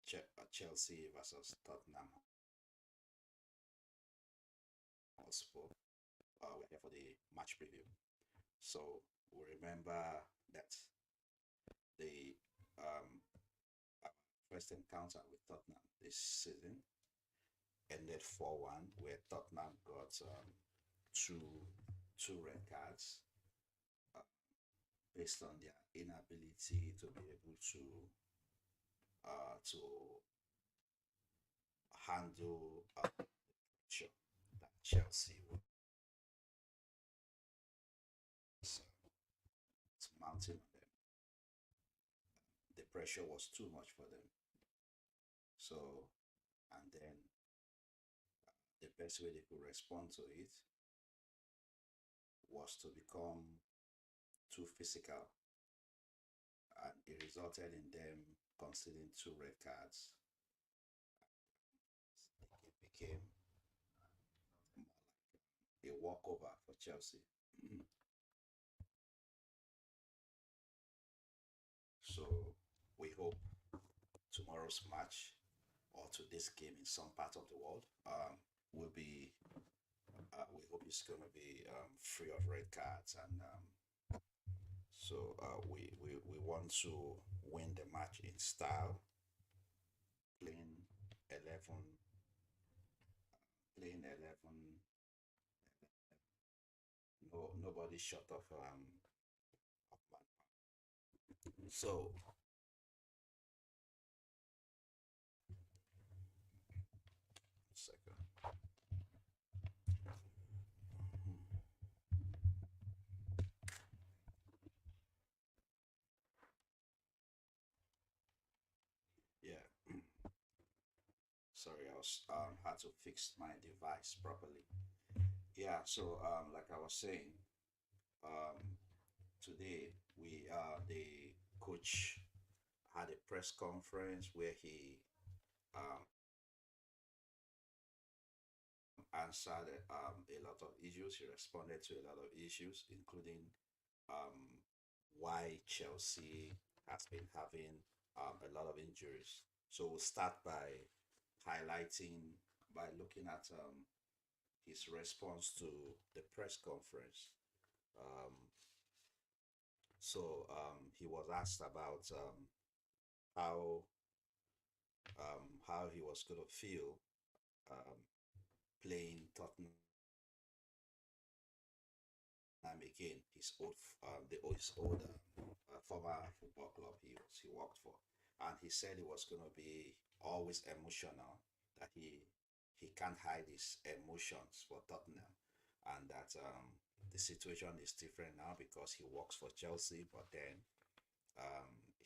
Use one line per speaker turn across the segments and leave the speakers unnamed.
Chelsea versus Tottenham Hotspur. We're here for the match preview. So we remember that the um, our first encounter with Tottenham this season ended 4-1, where Tottenham got two red cards uh, based on their inability to be able to handle pressure that Chelsea was mounting on them. The pressure was too much for them. So, and then the best way they could respond to it was to become too physical, and it resulted in them conceding two red cards. It became more like a walkover for Chelsea. So we hope tomorrow's match or today's game in some part of the world will be. We hope it's going to be free of red cards, and we want to win the match in style, playing 11, playing 11. No, nobody short of man. So second. Yeah. Sorry, I was had to fix my device properly. Yeah, so like I was saying, um today the coach had a press conference where he um answered a lot of issues. He responded to a lot of issues, including um why Chelsea has been having a lot of injuries. So we'll start by highlighting by looking at his response to the press conference. Um, he was asked about how how he was going to feel um, playing Tottenham again, his old former football club he worked for, and he said it was going to be always emotional, that he can't hide his emotions for Tottenham, and that the situation is different now because he works for Chelsea, but then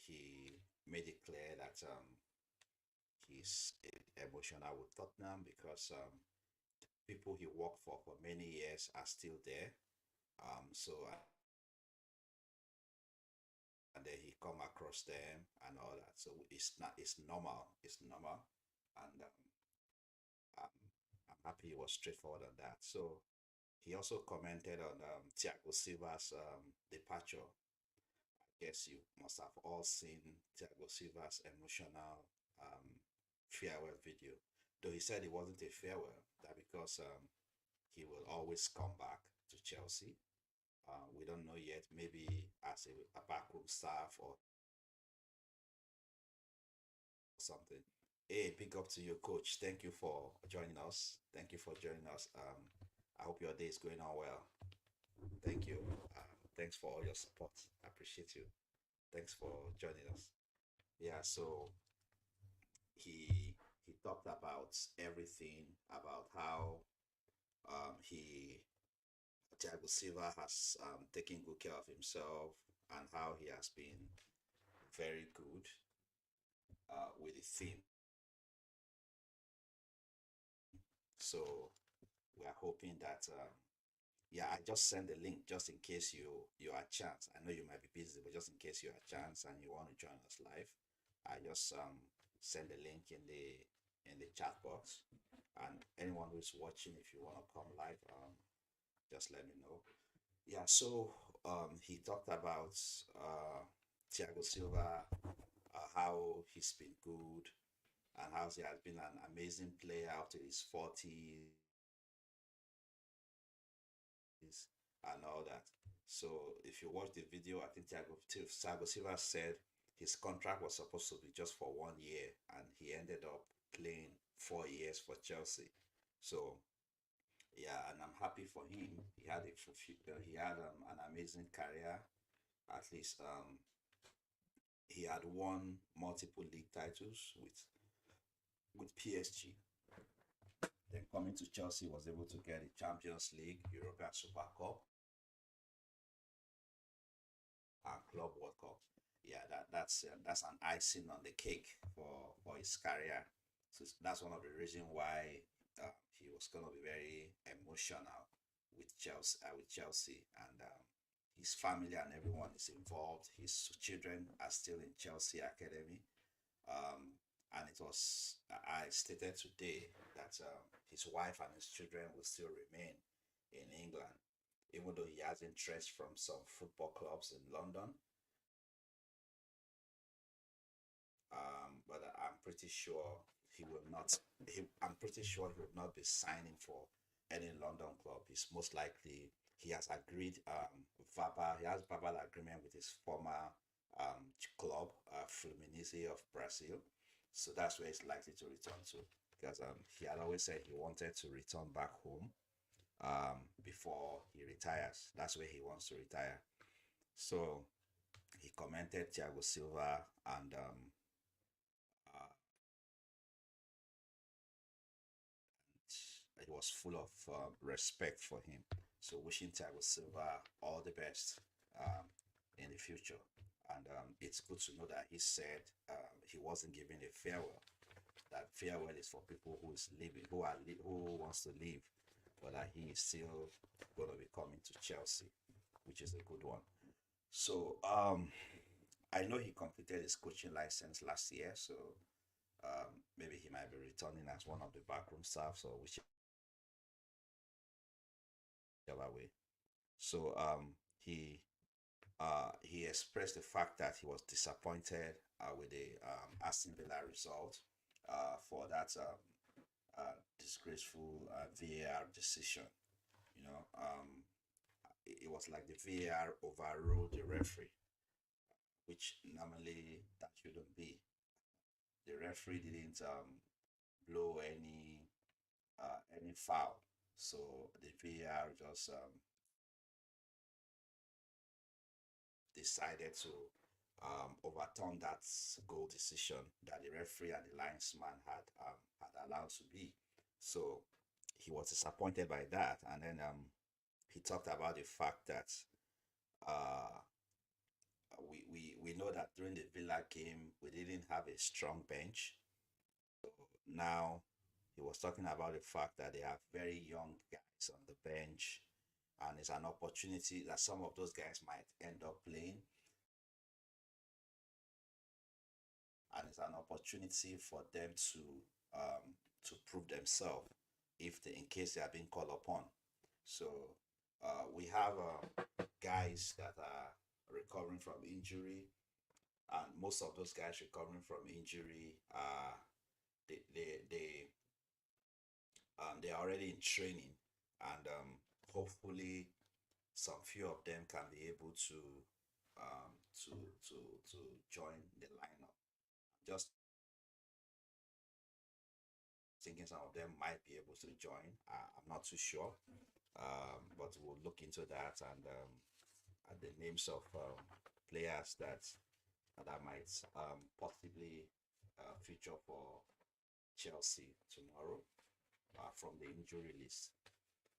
he made it clear that he's emotional with Tottenham because people he worked for many years are still there. And then he come across them and all that. So it's normal. It's normal, and I'm, I'm happy he was straightforward on that. So he also commented on Thiago Silva's departure. I guess you must have all seen Thiago Silva's emotional farewell video. Though he said it wasn't a farewell, that because he will always come back to Chelsea. We don't know yet, maybe as a backroom staff or something. Hey, big up to you, coach. Thank you for joining us. Thank you for joining us. I hope your day is going on well. Thank you. Thanks for all your support. I appreciate you. Thanks for joining us. Yeah, so he talked about everything about how he Thiago Silva has taken good care of himself and how he has been very good with the team. So we are hoping that yeah, I just send the link just in case you are a chance. I know you might be busy, but just in case you are a chance and you want to join us live, I just send the link in the chat box. And anyone who's watching, if you want to come live, just let me know. Yeah, so he talked about Thiago Silva, how he's been good, and how he has been an amazing player up to his 40s and all that. So if you watch the video, I think Thiago Silva said his contract was supposed to be just for 1 year, and he ended up playing 4 years for Chelsea. So yeah, and I'm happy for him. He had an amazing career. At least he had won multiple league titles with PSG. Then coming to Chelsea, was able to get the Champions League, European Super Cup, and Club World Cup. Yeah, that's an icing on the cake for his career. So that's one of the reasons why he was going to be very emotional with Chelsea, and his family and everyone is involved. His children are still in Chelsea Academy, um, and it was I stated today that his wife and his children will still remain in England, even though he has interest from some football clubs in London. But I'm pretty sure he will not. I'm pretty sure he will not be signing for any London club. He's most likely he has agreed verbal. He has verbal agreement with his former club, Fluminense of Brazil. So that's where he's likely to return to, because he had always said he wanted to return back home before he retires. That's where he wants to retire. So he commented Thiago Silva, and uh, it was full of respect for him. So wishing Thiago Silva all the best um, in the future. And it's good to know that he said he wasn't giving a farewell. That farewell is for people who is leaving, who wants to leave, but that he is still going to be coming to Chelsea, which is a good one. So I know he completed his coaching license last year, so maybe he might be returning as one of the backroom staffs or whichever way. So he expressed the fact that he was disappointed with the Aston Villa result for that disgraceful VAR decision. You know, it was like the VAR overruled the referee, which normally that shouldn't be. The referee didn't blow any foul, so the VAR just decided to overturn that goal decision that the referee and the linesman had allowed to be. So he was disappointed by that, and then he talked about the fact that uh, we know that during the Villa game we didn't have a strong bench. Now he was talking about the fact that they have very young guys on the bench, and it's an opportunity that some of those guys might end up playing, and it's an opportunity for them to prove themselves if in case they are being called upon. So we have guys that are recovering from injury, and most of those guys recovering from injury they they they they're already in training, and hopefully some few of them can be able um, to to to join the lineup. Just thinking some of them might be able to join. I'm not too sure, but we'll look into that, and at the names of players that might possibly feature for Chelsea tomorrow from the injury list.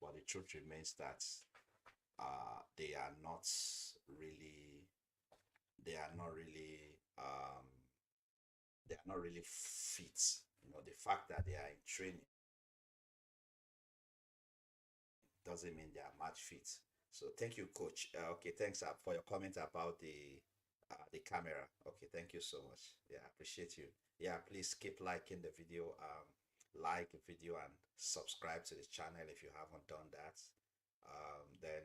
But the truth remains that they are not really they are not really they are not really fit. You know, the fact that they are in training doesn't mean they are match fit. So thank you, coach. Okay, thanks for your comment about the camera. Okay, thank you so much. Yeah, appreciate you. Yeah, please keep liking the video. Like the video and subscribe to the channel if you haven't done that. Then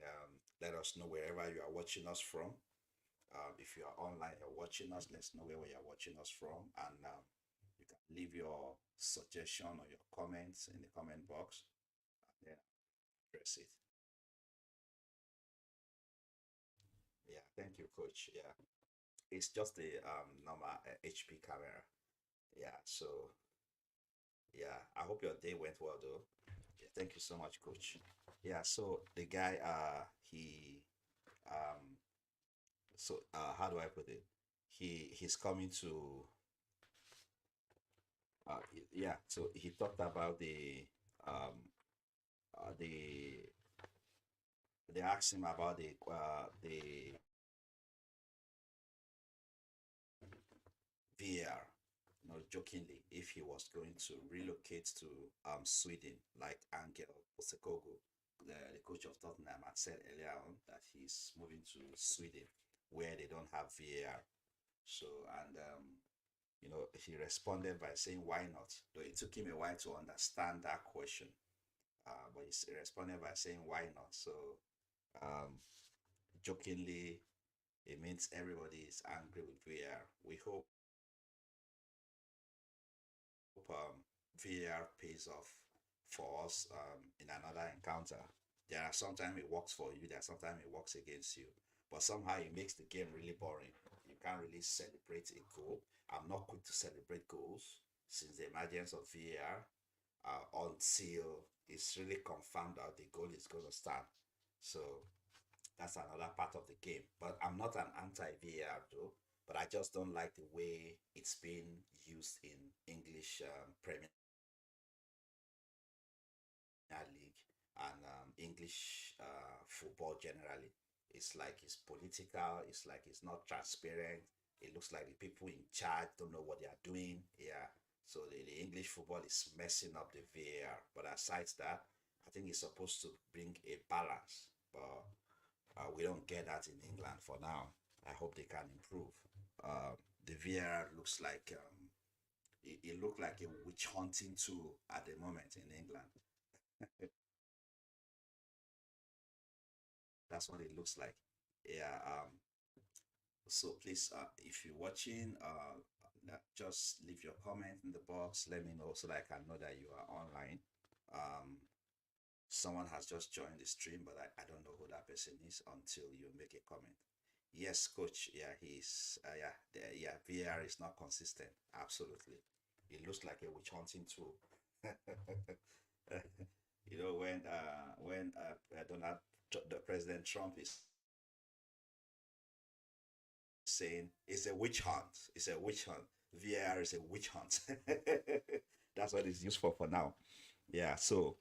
let us know wherever you are watching us from. If you are online, you're watching us, let us know where you are watching us from, and you can leave your suggestion or your comments in the comment box, and then address it. Yeah, thank you, coach. Yeah, it's just the normal HP camera. Yeah, so yeah, I hope your day went well though. Yeah, thank you so much, coach. Yeah, so the guy um how do I put it? He's coming to yeah, so he talked about um the they asked him about the VAR, jokingly, if he was going to relocate to Sweden, like Angel Postecoglou, the coach of Tottenham, had said earlier on that he's moving to Sweden, where they don't have VAR. So, and he responded by saying, "Why not?" Though it took him a while to understand that question, but he responded by saying, "Why not?" So, um, jokingly, it means everybody is angry with VAR. We hope VAR pays off for us in another encounter. There are sometimes it works for you, there are sometimes it works against you, but somehow it makes the game really boring. You can't really celebrate a goal. I'm not quick to celebrate goals since the emergence of VAR until it's really confirmed that the goal is going to stand. So that's another part of the game. But I'm not an anti VAR though. But I just don't like the way it's being used in English Premier League and English football generally. It's like it's political. It's like it's not transparent. It looks like the people in charge don't know what they are doing. Yeah. So the English football is messing up the VAR. But aside that, I think it's supposed to bring a balance. But we don't get that in England for now. I hope they can improve. The VAR looks like it looked like a witch hunting tool at the moment in England. That's what it looks like. Yeah. So please, if you're watching, just leave your comment in the box. Let me know so that I can know that you are online. Um, Someone has just joined the stream, but I don't know who that person is until you make a comment. Yes, coach. Yeah, he's yeah, yeah. VAR is not consistent. Absolutely, it looks like a witch hunting tool. When Donald, the President Trump is saying it's a witch hunt. It's a witch hunt. VAR is a witch hunt. That's what it's used for now. Yeah. So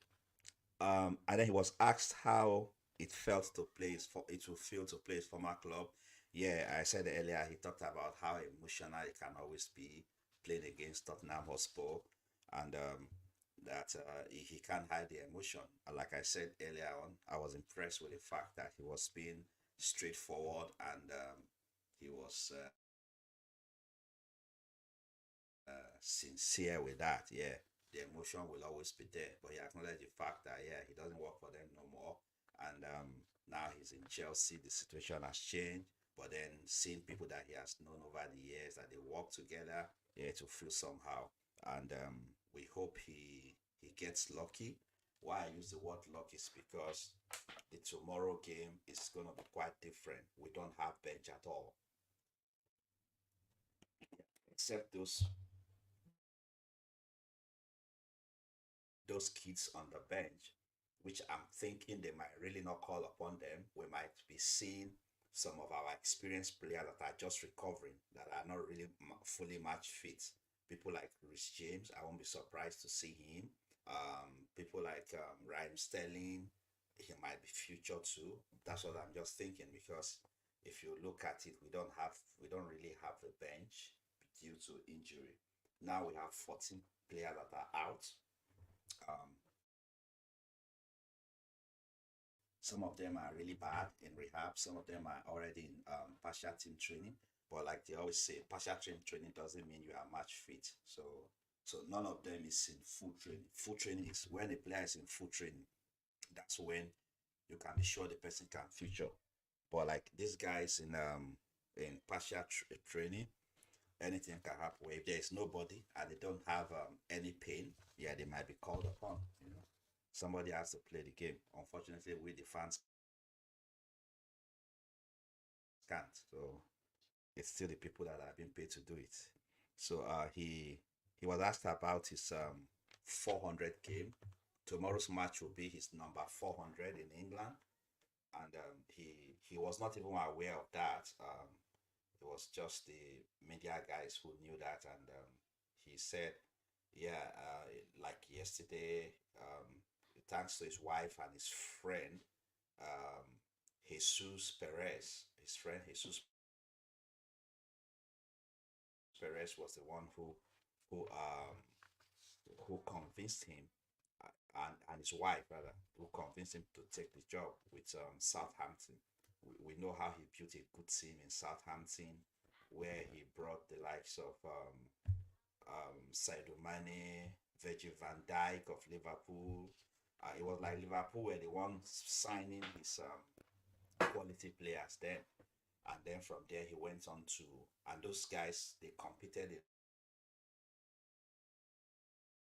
and then he was asked how it felt to play for it will feel to play his former club. Yeah, I said earlier he talked about how emotional it can always be playing against Tottenham Hotspur, and that he can't hide the emotion. And like I said earlier on, I was impressed with the fact that he was being straightforward and he was sincere with that. Yeah, the emotion will always be there, but he acknowledged the fact that yeah, he doesn't work for them no more, and now he's in Chelsea. The situation has changed, but then seeing people that he has known over the years that they work together, yeah, to feel somehow, and we hope he gets lucky. Why I use the word luck is because the tomorrow game is gonna be quite different. We don't have bench at all, except those kids on the bench, which I'm thinking they might really not call upon them. We might be seeing some of our experienced players that are just recovering, that are not really fully match fit. People like Rich James, I won't be surprised to see him. People like Ryan Sterling, he might be future too. That's what I'm just thinking because if you look at it, we don't really have a bench due to injury. Now we have 14 players that are out. Um, some of them are really bad in rehab. Some of them are already in partial team training. But like they always say, partial team training doesn't mean you are match fit. So none of them is in full training. Full training is when a player is in full training. That's when you can be sure the person can future. But like these guys in partial training, anything can happen. If there is nobody and they don't have any pain, yeah, they might be called upon. Somebody has to play the game. Unfortunately, we the fans can't. So it's still the people that are being paid to do it. So he was asked about his 400 game. Tomorrow's match will be his number 400 in England, and he was not even aware of that. It was just the media guys who knew that, and he said, "Yeah, like yesterday, thanks to his wife and his friend, um, Jesus Perez, his friend Jesus Perez was the one who convinced him, and his wife rather, who convinced him to take the job with Southampton. We know how he built a good team in Southampton, where he brought the likes of Sadio Mane, Virgil van Dijk of Liverpool. It was like Liverpool were the ones signing his quality players then. And then from there, he went on to, and those guys, they competed in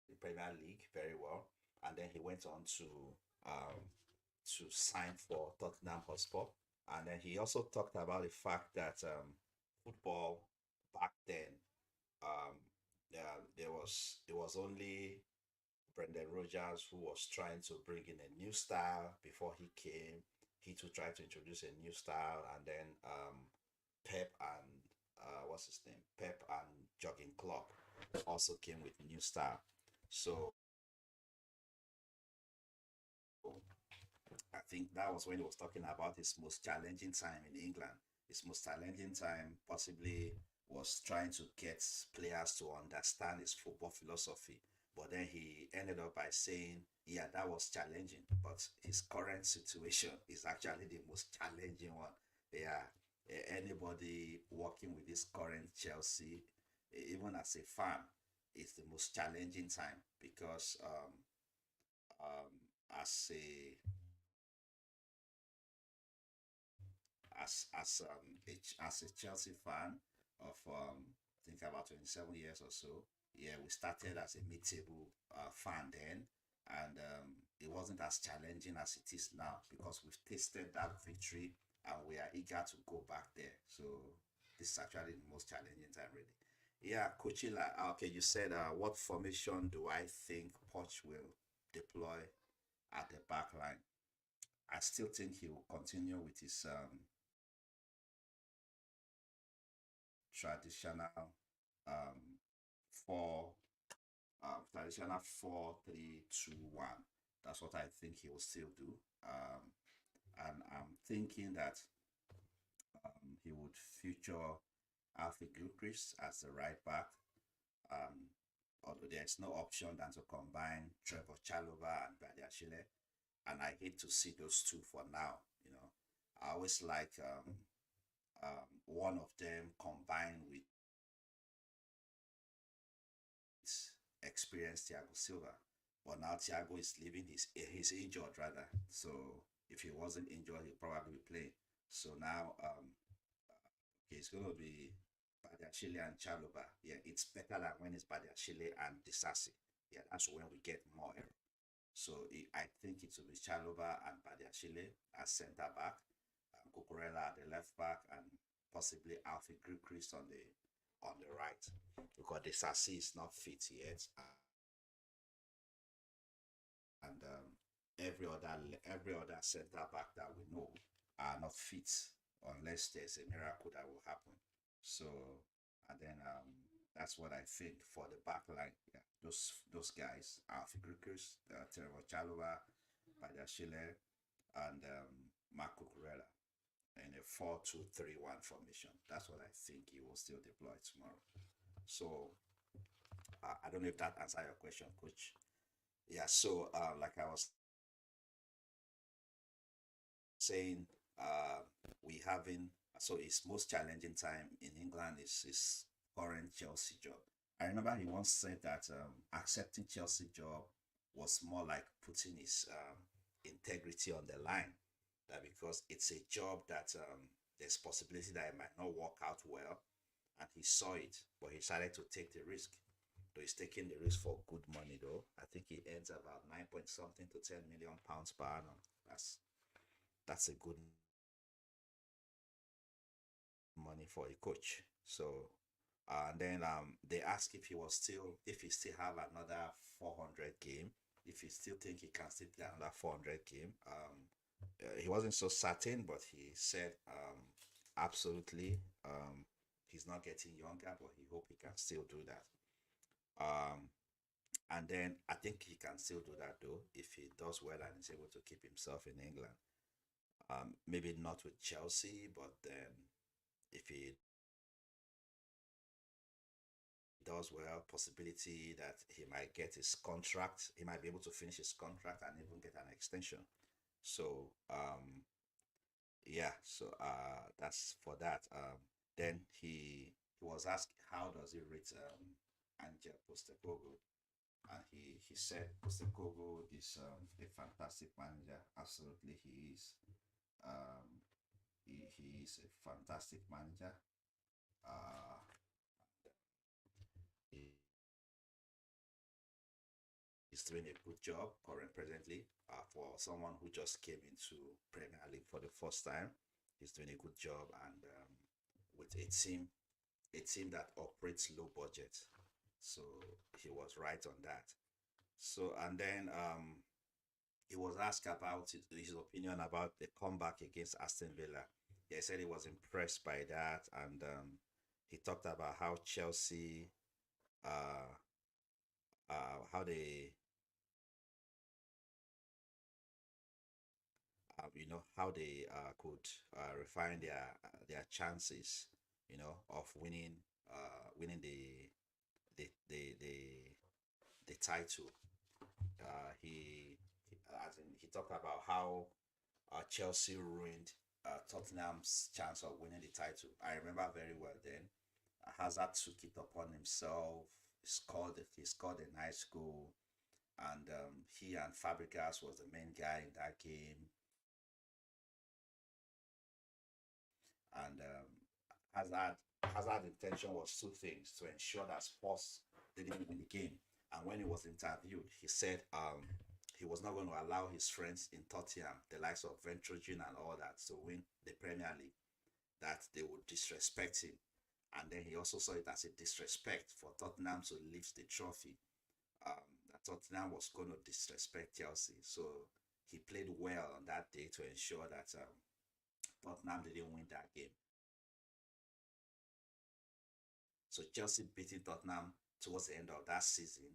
the Premier League very well. And then he went on um, to sign for Tottenham Hotspur. And then he also talked about the fact that football back then, um, there was it was only Brendan Rodgers who was trying to bring in a new style before he came. He too tried to introduce a new style, and then Pep and what's his name? Pep and Jogging Club also came with new style. So I think that was when he was talking about his most challenging time in England. His most challenging time possibly was trying to get players to understand his football philosophy. But then he ended up by saying, yeah, that was challenging, but his current situation is actually the most challenging one. Yeah, anybody working with this current Chelsea, even as a fan, it's the most challenging time because um, as a as a Chelsea fan of I think about 27 years or so. Yeah, we started as a mid-table fan then, and it wasn't as challenging as it is now because we've tasted that victory and we are eager to go back there. So this is actually the most challenging time, really. Yeah, Coachella. Okay, you said what formation do I think Poch will deploy at the back line? I still think he will continue with his traditional um, four traditional 4-3-2-1. That's what I think he will still do. And I'm thinking that he would feature Alfie Gilchrist as the right back. Um, Although there's no option than to combine Trevor Chalobah and Badiashile, and I hate to see those two for now. I always like one of them combined with experienced Thiago Silva. But now Thiago is leaving, he's injured rather. So if he wasn't injured, he'll probably play. So now okay, it's gonna be Badiashile and Chaloba. Yeah, it's better than when it's Badiashile and Disasi. Yeah, that's when we get more error. So I think it will be Chaloba and Badiashile as centre back, Cucurella at the left back, and possibly Alfie Gilchrist on the right because the Sassi is not fit yet, and every other centre back that we know are not fit unless there's a miracle that will happen. So and then that's what I think for the back line. Yeah, those guys, Alfie Gilchrist, Trevor Chalova, Badiashile, and Marco Corella in a 4-2-3-1 formation. That's what I think he will still deploy tomorrow. So I don't know if that answers your question, Coach. Yeah. So like I was saying, uh, we having so his most challenging time in England is his current Chelsea job. I remember he once said that accepting Chelsea job was more like putting his integrity on the line. That because it's a job that there's possibility that it might not work out well, and he saw it, but he decided to take the risk. So he's taking the risk for good money though. I think he earns about 9 point something to 10 million pounds per annum. That's a good money for a coach. So and then they asked if he still have another 400 game, if he still think he can still play another 400 game. He wasn't so certain, but he said absolutely. He's not getting younger, but he hope he can still do that. Um, and then I think he can still do that though if he does well and is able to keep himself in England. Maybe not with Chelsea, but then if he does well, possibility that he might get his contract, he might be able to finish his contract and even get an extension. So yeah, so that's for that. Then he was asked how does he rate Angel Postecoglou, and he said Postecoglou is a fantastic manager. Absolutely, he is. Um, he is a fantastic manager. Uh, he, he's doing a good job presently for someone who just came into Premier League for the first time. He's doing a good job, and with a team that operates low budget. So he was right on that. So and then he was asked about his opinion about the comeback against Aston Villa. He said he was impressed by that, and he talked about how Chelsea, uh, how they, how they could refine their chances, of winning the title. As in, he talked about how Chelsea ruined Tottenham's chance of winning the title. I remember very well then. Hazard took it upon himself. He scored a nice goal, and he and Fabregas was the main guy in that game. And Hazard intention was two things: to ensure that Spurs didn't win the game. And when he was interviewed, he said he was not going to allow his friends in Tottenham, the likes of Ventrogen and all that, to win the Premier League, that they would disrespect him. And then he also saw it as a disrespect for Tottenham to lift the trophy. That Tottenham was going to disrespect Chelsea. So he played well on that day to ensure that Tottenham didn't win that game. So Chelsea beating Tottenham towards the end of that season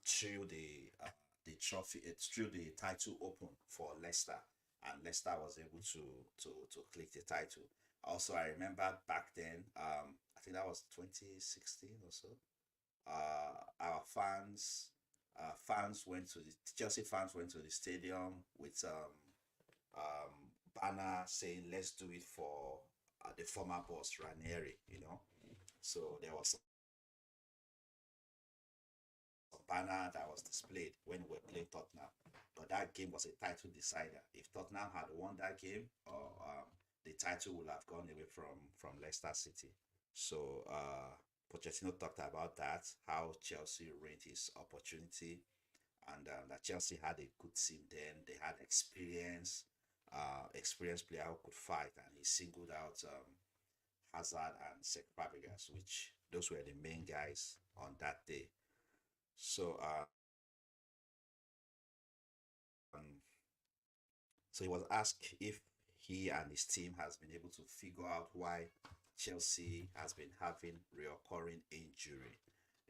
threw the trophy, it threw the title open for Leicester, and Leicester was able to click the title. Also, I remember back then, I think that was 2016 or so. Our Chelsea fans went to the stadium with banner saying "Let's do it for the former boss Ranieri." So there was a banner that was displayed when we were playing Tottenham. But that game was a title decider. If Tottenham had won that game, the title would have gone away from Leicester City. So Pochettino talked about that, how Chelsea ruined his opportunity, and that Chelsea had a good team then. They had experienced player who could fight, and he singled out Hazard and Sek Fabregas, which those were the main guys on that day. So um, so he was asked if he and his team has been able to figure out why Chelsea has been having reoccurring injury.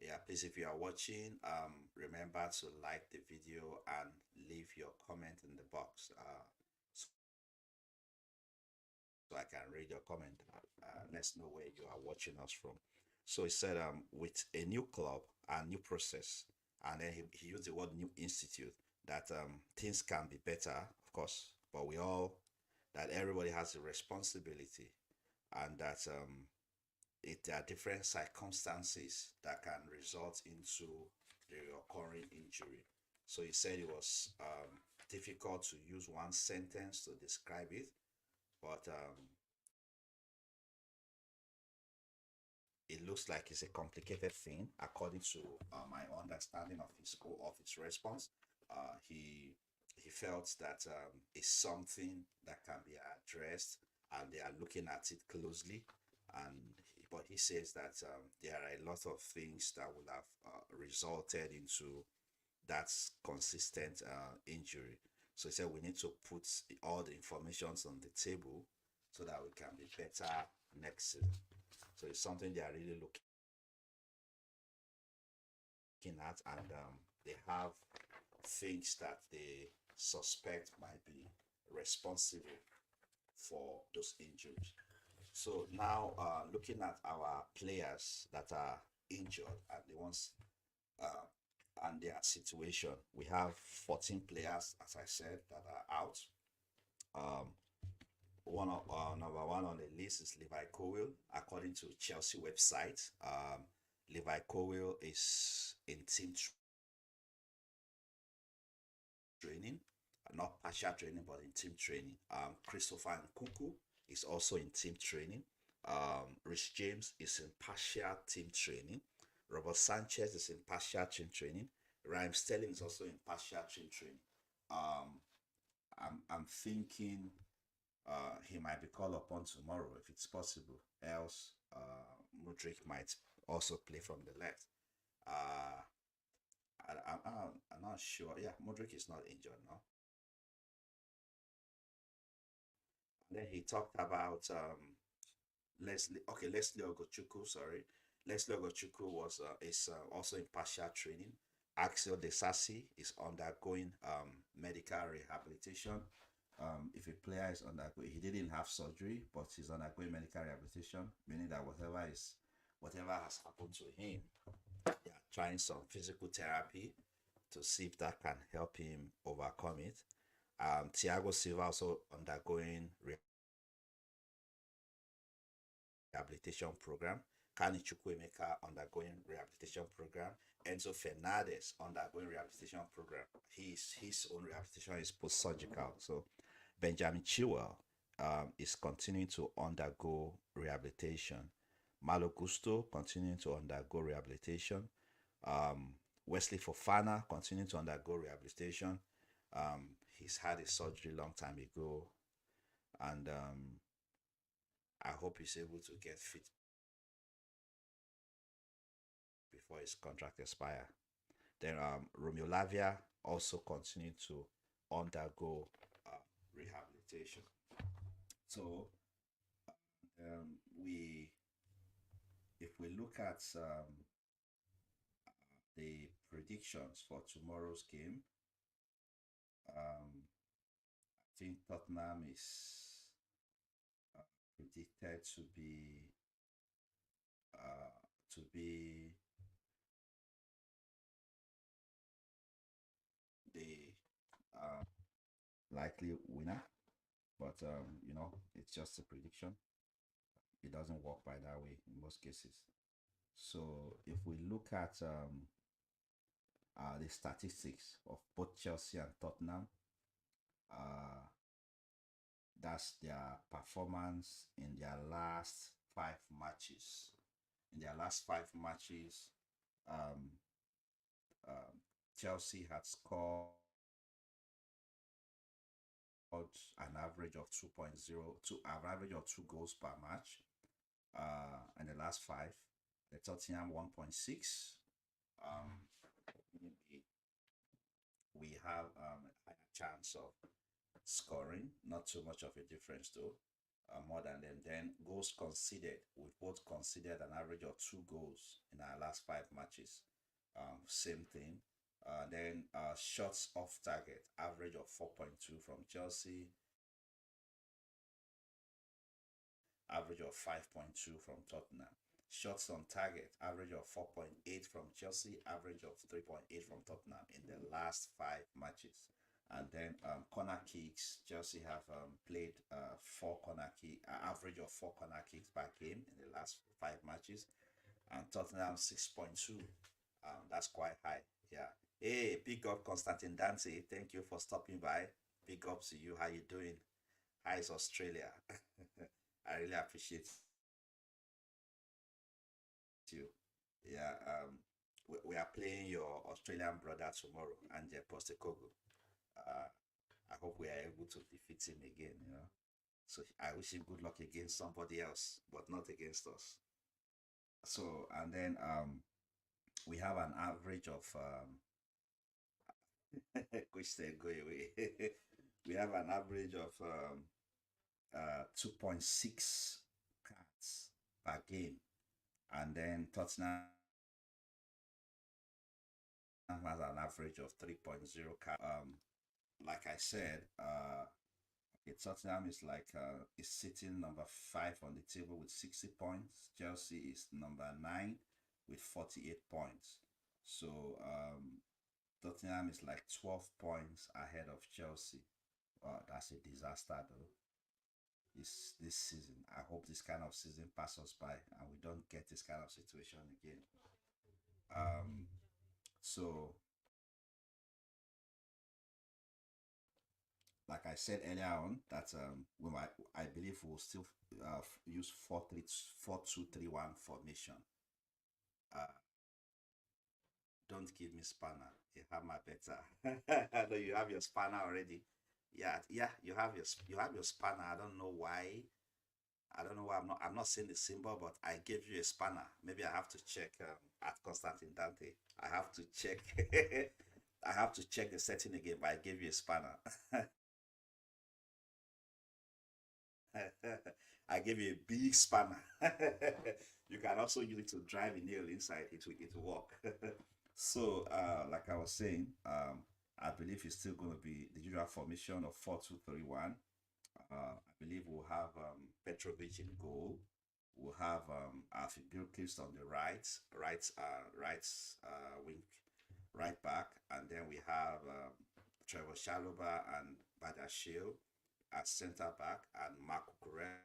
Yeah, please, if you are watching, remember to like the video and leave your comment in the box. So I can read your comment. Let's know where you are watching us from. So he said, with a new club and new process, and then he used the word new institute, that things can be better, of course, but that everybody has a responsibility, and that there are different circumstances that can result into the occurring injury. So he said it was difficult to use one sentence to describe it, but it looks like it's a complicated thing according to my understanding of his response. He felt that it's something that can be addressed, and they are looking at it closely. But he says that there are a lot of things that will have resulted into that consistent injury. So he said we need to put all the informations on the table so that we can be better next season. So it's something they are really looking at, and they have things that they suspect might be responsible for those injuries. So now, looking at our players that are injured and the ones uh, and their situation, we have 14 players, as I said, that are out. Um, Number one on the list is Levi Cowell, according to Chelsea website. Levi Cowell is in team training, not partial training, but in team training. Christopher Nkuku is also in team training. Rich James is in partial team training. Robert Sanchez is in partial team training. Raheem Sterling is also in partial team training. Um, I'm thinking he might be called upon tomorrow if it's possible. Else, Mudrik might also play from the left. Uh, I'm not sure. Yeah, Mudrik is not injured now. And then he talked about Leslie. Okay, Leslie Ogochukwu. Sorry, Leslie Ogochukwu was is also in partial training. Axel Desasi is undergoing medical rehabilitation. If a player is undergoing, he didn't have surgery, but he's undergoing medical rehabilitation, meaning that whatever has happened to him, they are trying some physical therapy to see if that can help him overcome it. Thiago Silva also undergoing rehabilitation program. Kani Chukwemeka undergoing rehabilitation program. Enzo Fernandez undergoing rehabilitation program. His own rehabilitation is post-surgical. So Benjamin Chilwell is continuing to undergo rehabilitation. Malo Gusto continuing to undergo rehabilitation. Wesley Fofana continuing to undergo rehabilitation. He's had a surgery long time ago, and I hope he's able to get fit before his contract expire. Then Romeo Lavia also continued to undergo rehabilitation. So we, if we look at the predictions for tomorrow's game, I think Tottenham is predicted uh, to be the likely winner, but it's just a prediction. It doesn't work by that way in most cases. So if we look at the statistics of both Chelsea and Tottenham, uh, that's their performance in their last 5 matches. In their last 5 matches, um, um, Chelsea had scored an average of 2.0 to an average of 2 goals per match in the last five. The Tottenham 1.6. Um, we have a higher chance of scoring, not too much of a difference though. More than them. Then goals conceded, we've both conceded an average of 2 goals in our last 5 matches. Same thing. Then shots off target, average of 4.2 from Chelsea, average of 5.2 from Tottenham. Shots on target, average of 4.8 from Chelsea, average of 3.8 from Tottenham in the last 5 matches. And then corner kicks, Chelsea have played average of 4 corner kicks per game in the last 5 matches, and Tottenham 6.2. That's quite high. Yeah. Hey, big up Constantine Dante. Thank you for stopping by. Big up to you. How you doing? How is Australia? I really appreciate you. Yeah, we are playing your Australian brother tomorrow, Anje Postecoglou. Uh, I hope we are able to defeat him again, you know. So I wish him good luck against somebody else, but not against us. So, and then we have an average of which they go away. We have an average of 2.6 cards per game, and then Tottenham has an average of 3.0 cards. Like I said, Tottenham is like is sitting number 5 on the table with 60 points. Chelsea is number 9 with 48 points. So Tottenham is like 12 points ahead of Chelsea. That's a disaster though. This season. I hope this kind of season passes by and we don't get this kind of situation again. Um, so like I said earlier on, that we might, I believe we'll still use 4-2-3-1 formation. Uh, don't give me spanner. You have my better. I know you have your spanner already. Yeah, yeah, you have your spanner. I don't know why. I don't know why I'm not seeing the symbol, but I gave you a spanner. Maybe I have to check at Constantine Dante. I have to check. I have to check the setting again, but I gave you a spanner. I gave you a big spanner. You can also use it to drive a nail inside. It will work. So, like I was saying, I believe it's still going to be the usual formation of 4-2-3-1. I believe we'll have Petrovic in goal. We'll have Alfie Gilchrist on the right wing, right back, and then we have Trevor Chalobah and Badashil at centre back, and Marco Correa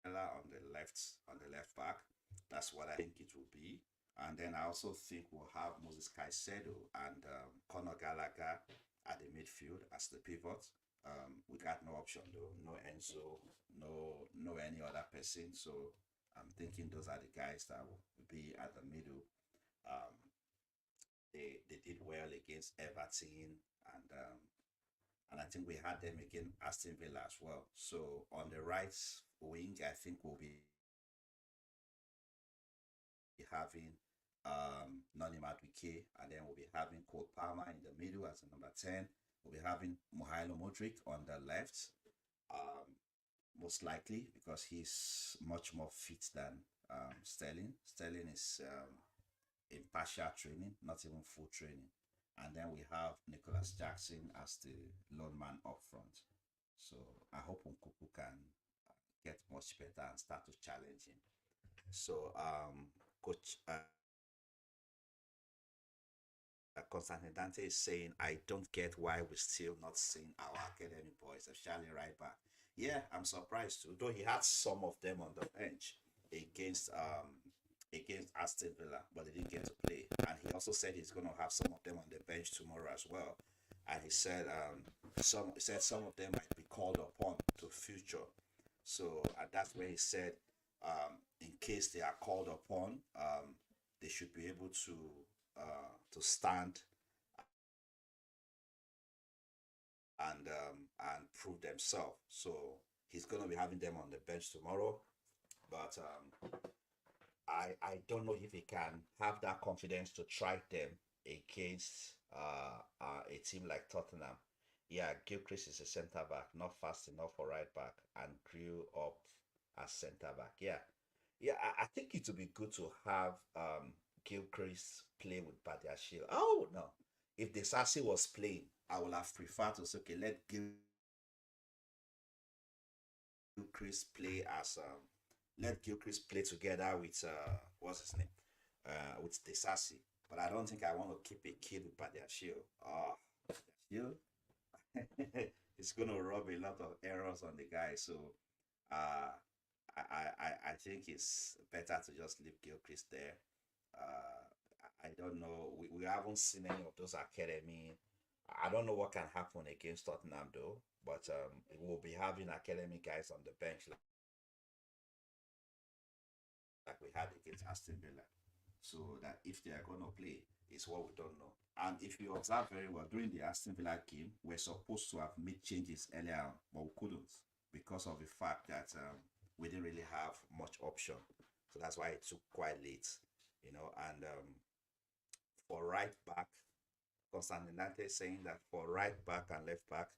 on the left back. That's what I think it will be. And then I also think we'll have Moses Caicedo and Conor Gallagher at the midfield as the pivot. We got no option though, no Enzo, no any other person. So I'm thinking those are the guys that will be at the middle. Um, they did well against Everton and I think we had them against Aston Villa as well. So on the right wing, I think we'll be having Noni Madueke, and then we'll be having Cole Palmer in the middle as a number 10. We'll be having Mihailo Modric on the left, um, most likely because he's much more fit than Sterling. Sterling is in partial training, not even full training. And then we have Nicholas Jackson as the lone man up front. So I hope Nkuku can get much better and start to challenge him. So Coach Constantine Dante is saying, I don't get why we're still not seeing our academy boys, especially right back. Yeah, I'm surprised too. Though he had some of them on the bench against against Aston Villa, but they didn't get to play. And he also said he's going to have some of them on the bench tomorrow as well. And he said some of them might be called upon to future. So that's where he said, in case they are called upon, they should be able to stand and prove themselves. So he's going to be having them on the bench tomorrow. But I don't know if he can have that confidence to try them against a team like Tottenham. Yeah, Gilchrist is a centre back, not fast enough for right back, and grew up as centre back. Yeah, yeah, I think it would be good to have Gilchrist play with Badiashile. Oh no, if the Sassi was playing, I would have preferred to say, okay, let Gilchrist play as let Gilchrist play together with what's his name, with the Sassi. But I don't think I want to keep a kid with Badiashile. Badiashile, it's gonna rub a lot of errors on the guy. So uh, I think it's better to just leave Gilchrist there. I don't know. We haven't seen any of those academy. I don't know what can happen against Tottenham though, but we'll be having academy guys on the bench like we had against Aston Villa. So that if they are going to play, is what we don't know. And if you observe very well, during the Aston Villa game, we're supposed to have made changes earlier on, but we couldn't because of the fact that we didn't really have much option. So that's why it took quite late, you know. And for right back, Constantine saying that for right back and left back,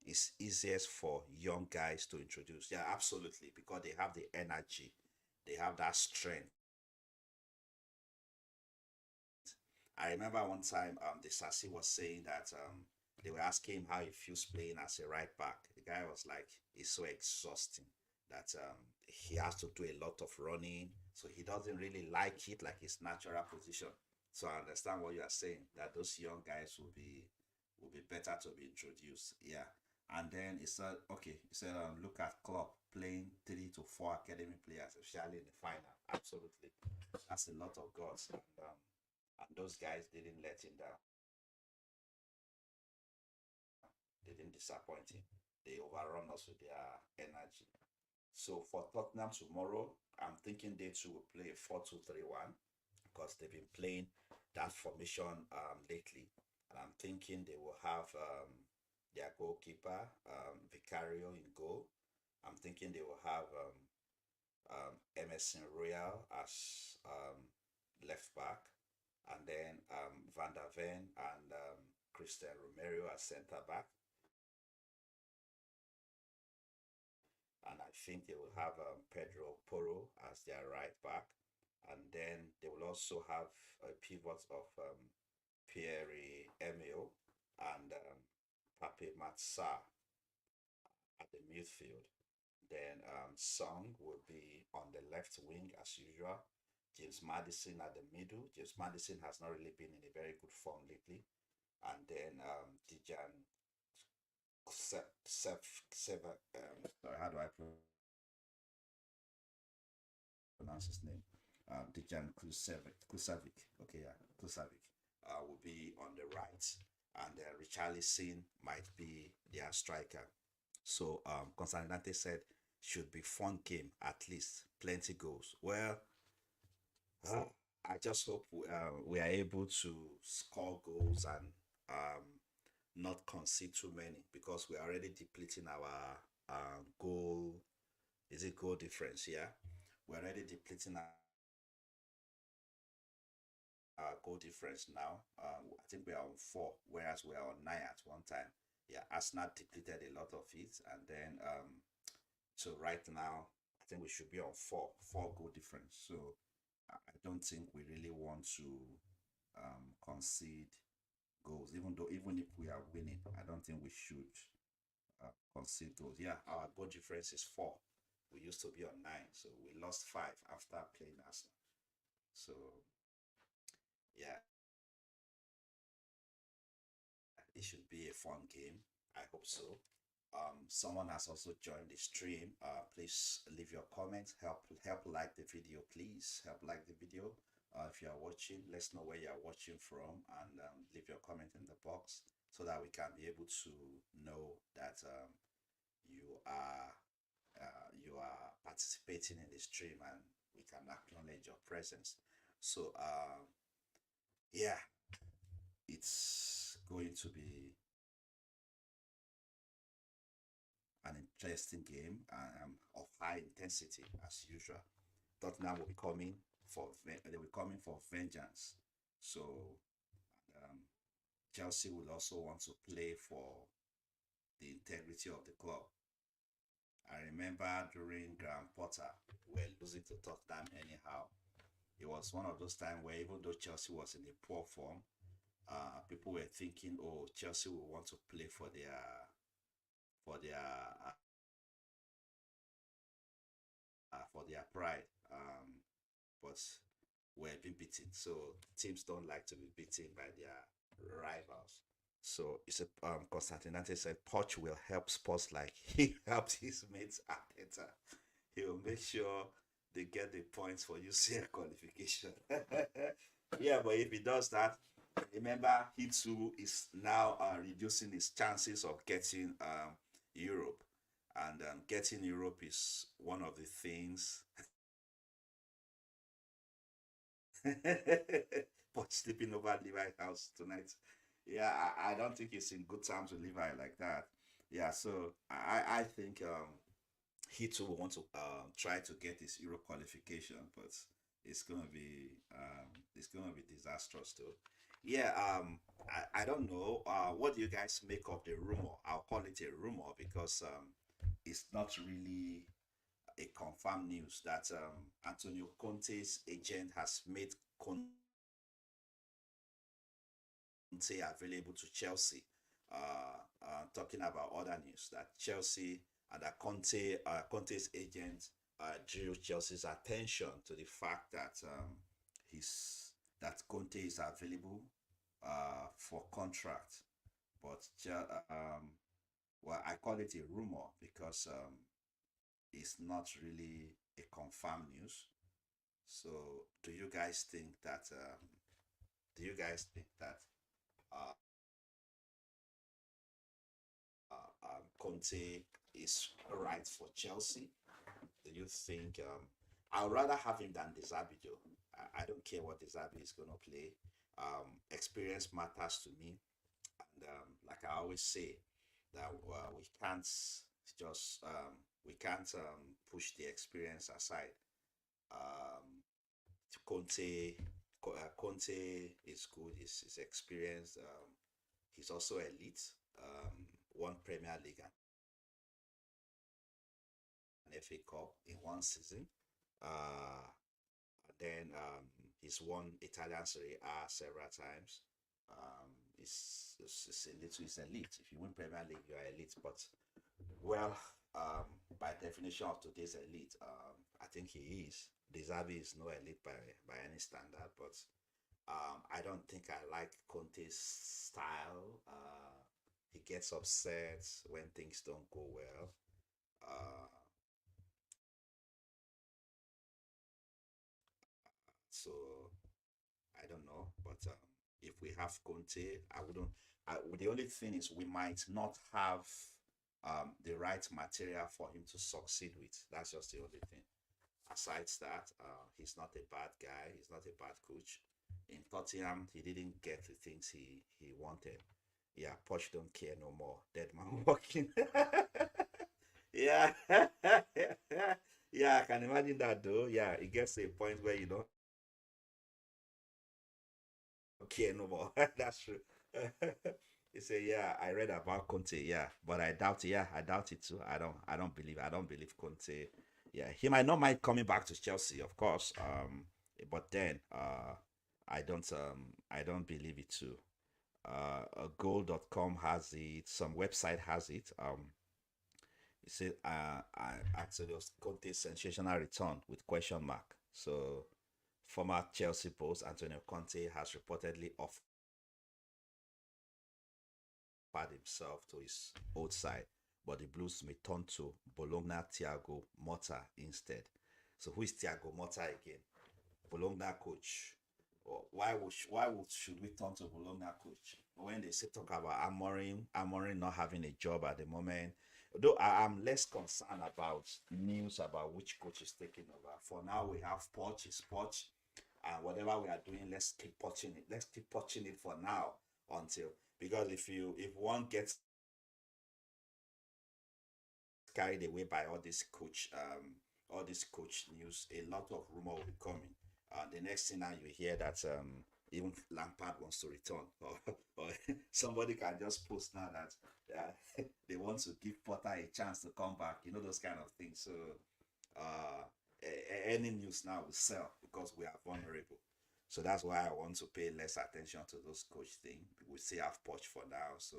it's easiest for young guys to introduce. Yeah, absolutely, because they have the energy, they have that strength. I remember one time the Sassi was saying that they were asking him how he feels playing as a right back. The guy was like, it's so exhausting that he has to do a lot of running, so he doesn't really like it like his natural position. So I understand what you are saying, that those young guys will be better to be introduced. Yeah. And then he said, okay, he said, look at Klopp playing 3 to 4 academy players, especially in the final. Absolutely, that's a lot of guts, and those guys didn't let him down. They didn't disappoint him. They overrun us with their energy. So for Tottenham tomorrow, I'm thinking they too will play 4-2-3-1 because they've been playing that formation lately. And I'm thinking they will have their goalkeeper, Vicario, in goal. I'm thinking they will have Emerson Royal as left back, and then Van der Ven and Christian Romero as centre back. And I think they will have Pedro Porro as their right back. And then they will also have a pivot of Pierre Emil and Pape Matsa at the midfield. Then Song will be on the left wing as usual. James Madison at the middle. James Madison has not really been in a very good form lately. And then Dijan sorry, how do I pronounce his name? Dijan Klusavic. Okay, yeah, Klusavic will be on the right, and Richarlison might be their striker. So Constantine said should be fun game, at least plenty goals. Well, uh, I just hope we are able to score goals and not concede too many because we're already depleting our goal. Is it goal difference? Yeah, we're already depleting goal difference now. I think we are on 4, whereas we are on 9 at one time. Yeah, Arsenal depleted a lot of it, and then so right now I think we should be on 4 goal difference. So I don't think we really want to concede goals, even though even if we are winning, I don't think we should concede goals. Yeah, our goal difference is 4. We used to be on 9, so we lost 5 after playing Arsenal. So yeah, it should be a fun game. I hope so. Someone has also joined the stream. Please leave your comments. Help like the video, please. Help like the video. If you are watching, let's know where you are watching from, and leave your comment in the box so that we can be able to know that you are participating in the stream and we can acknowledge your presence. So yeah, it's going to be an interesting game of high intensity as usual. Tottenham will be coming they will be coming for vengeance. So um, Chelsea will also want to play for the integrity of the club. I remember during Graham Potter, we were losing to Tottenham anyhow. It was one of those times where even though Chelsea was in a poor form, people were thinking, oh, Chelsea will want to play for their pride. But we're being beaten. So teams don't like to be beaten by their rivals. So it's a Constantinante said Poch will help Spurs like he helped his mates at Eta. He will make sure they get the points for UCL qualification. Yeah, but if he does that, remember he too is now reducing his chances of getting Europe. And getting Europe is one of the things But sleeping over at Levi's house tonight. Yeah, I don't think it's in good terms with Levi like that. Yeah, so I think he too will want to try to get his Euro qualification, but it's gonna be disastrous too. Yeah, I don't know. What do you guys make of the rumor? I'll call it a rumor because it's not really a confirmed news that Antonio Conte's agent has made Conte available to Chelsea. Talking about other news that Chelsea and that Conte's agent drew Chelsea's attention to the fact that his that Conte is available for contract, but well, I call it a rumor because it's not really a confirmed news. So, do you guys think that? Do you guys think that uh, Conte is right for Chelsea? Do you think? I'd rather have him than Desabi though. I don't care what Desabi is gonna play. Experience matters to me, and like I always say, that just we can't push the experience aside. Um, Conte is good. He's experienced. He's also elite. Won Premier League and FA Cup in one season. Uh, then he's won Italian Serie A several times. It's elite. It's elite. If you win Premier League, you are elite. But well, by definition of today's elite, I think he is. Desabi is no elite by any standard, but I don't think I like Conte's style. He gets upset when things don't go well. Uh, so I don't know, but if we have Conte, I wouldn't. The only thing is we might not have the right material for him to succeed with. That's just the only thing. Aside that, he's not a bad guy. He's not a bad coach. In Tottenham, he didn't get the things he wanted. Yeah, Poch don't care no more. Dead man walking. Yeah, yeah, I can imagine that though. Yeah, it gets to a point where you don't care no more. That's true. You say, yeah, I read about Conte, yeah, but I doubt it. Yeah, I doubt it too. I don't believe Conte. Yeah, he might not mind coming back to Chelsea, of course. But then, I don't believe it too. Goal.com has it. Some website has it. It said, actually, Conte's sensational return with question mark. So, former Chelsea boss Antonio Conte has reportedly offered himself to his old side, but the Blues may turn to Bologna Thiago Motta instead. So who is Thiago Motta again? Bologna coach. Should we turn to Bologna coach when they say talk about Amorim not having a job at the moment? Though I am less concerned about news about which coach is taking over. For now, we have Poch is Poch, and whatever we are doing, let's keep watching it. Let's keep watching it for now until because if one gets carried away by all this coach news, a lot of rumor will be coming. The next thing now you hear that even Lampard wants to return, or somebody can just post now that they want to give Potter a chance to come back. You know those kind of things. So uh, any news now will sell because we are vulnerable. So that's why I want to pay less attention to those coach thing. We still have Poch for now, so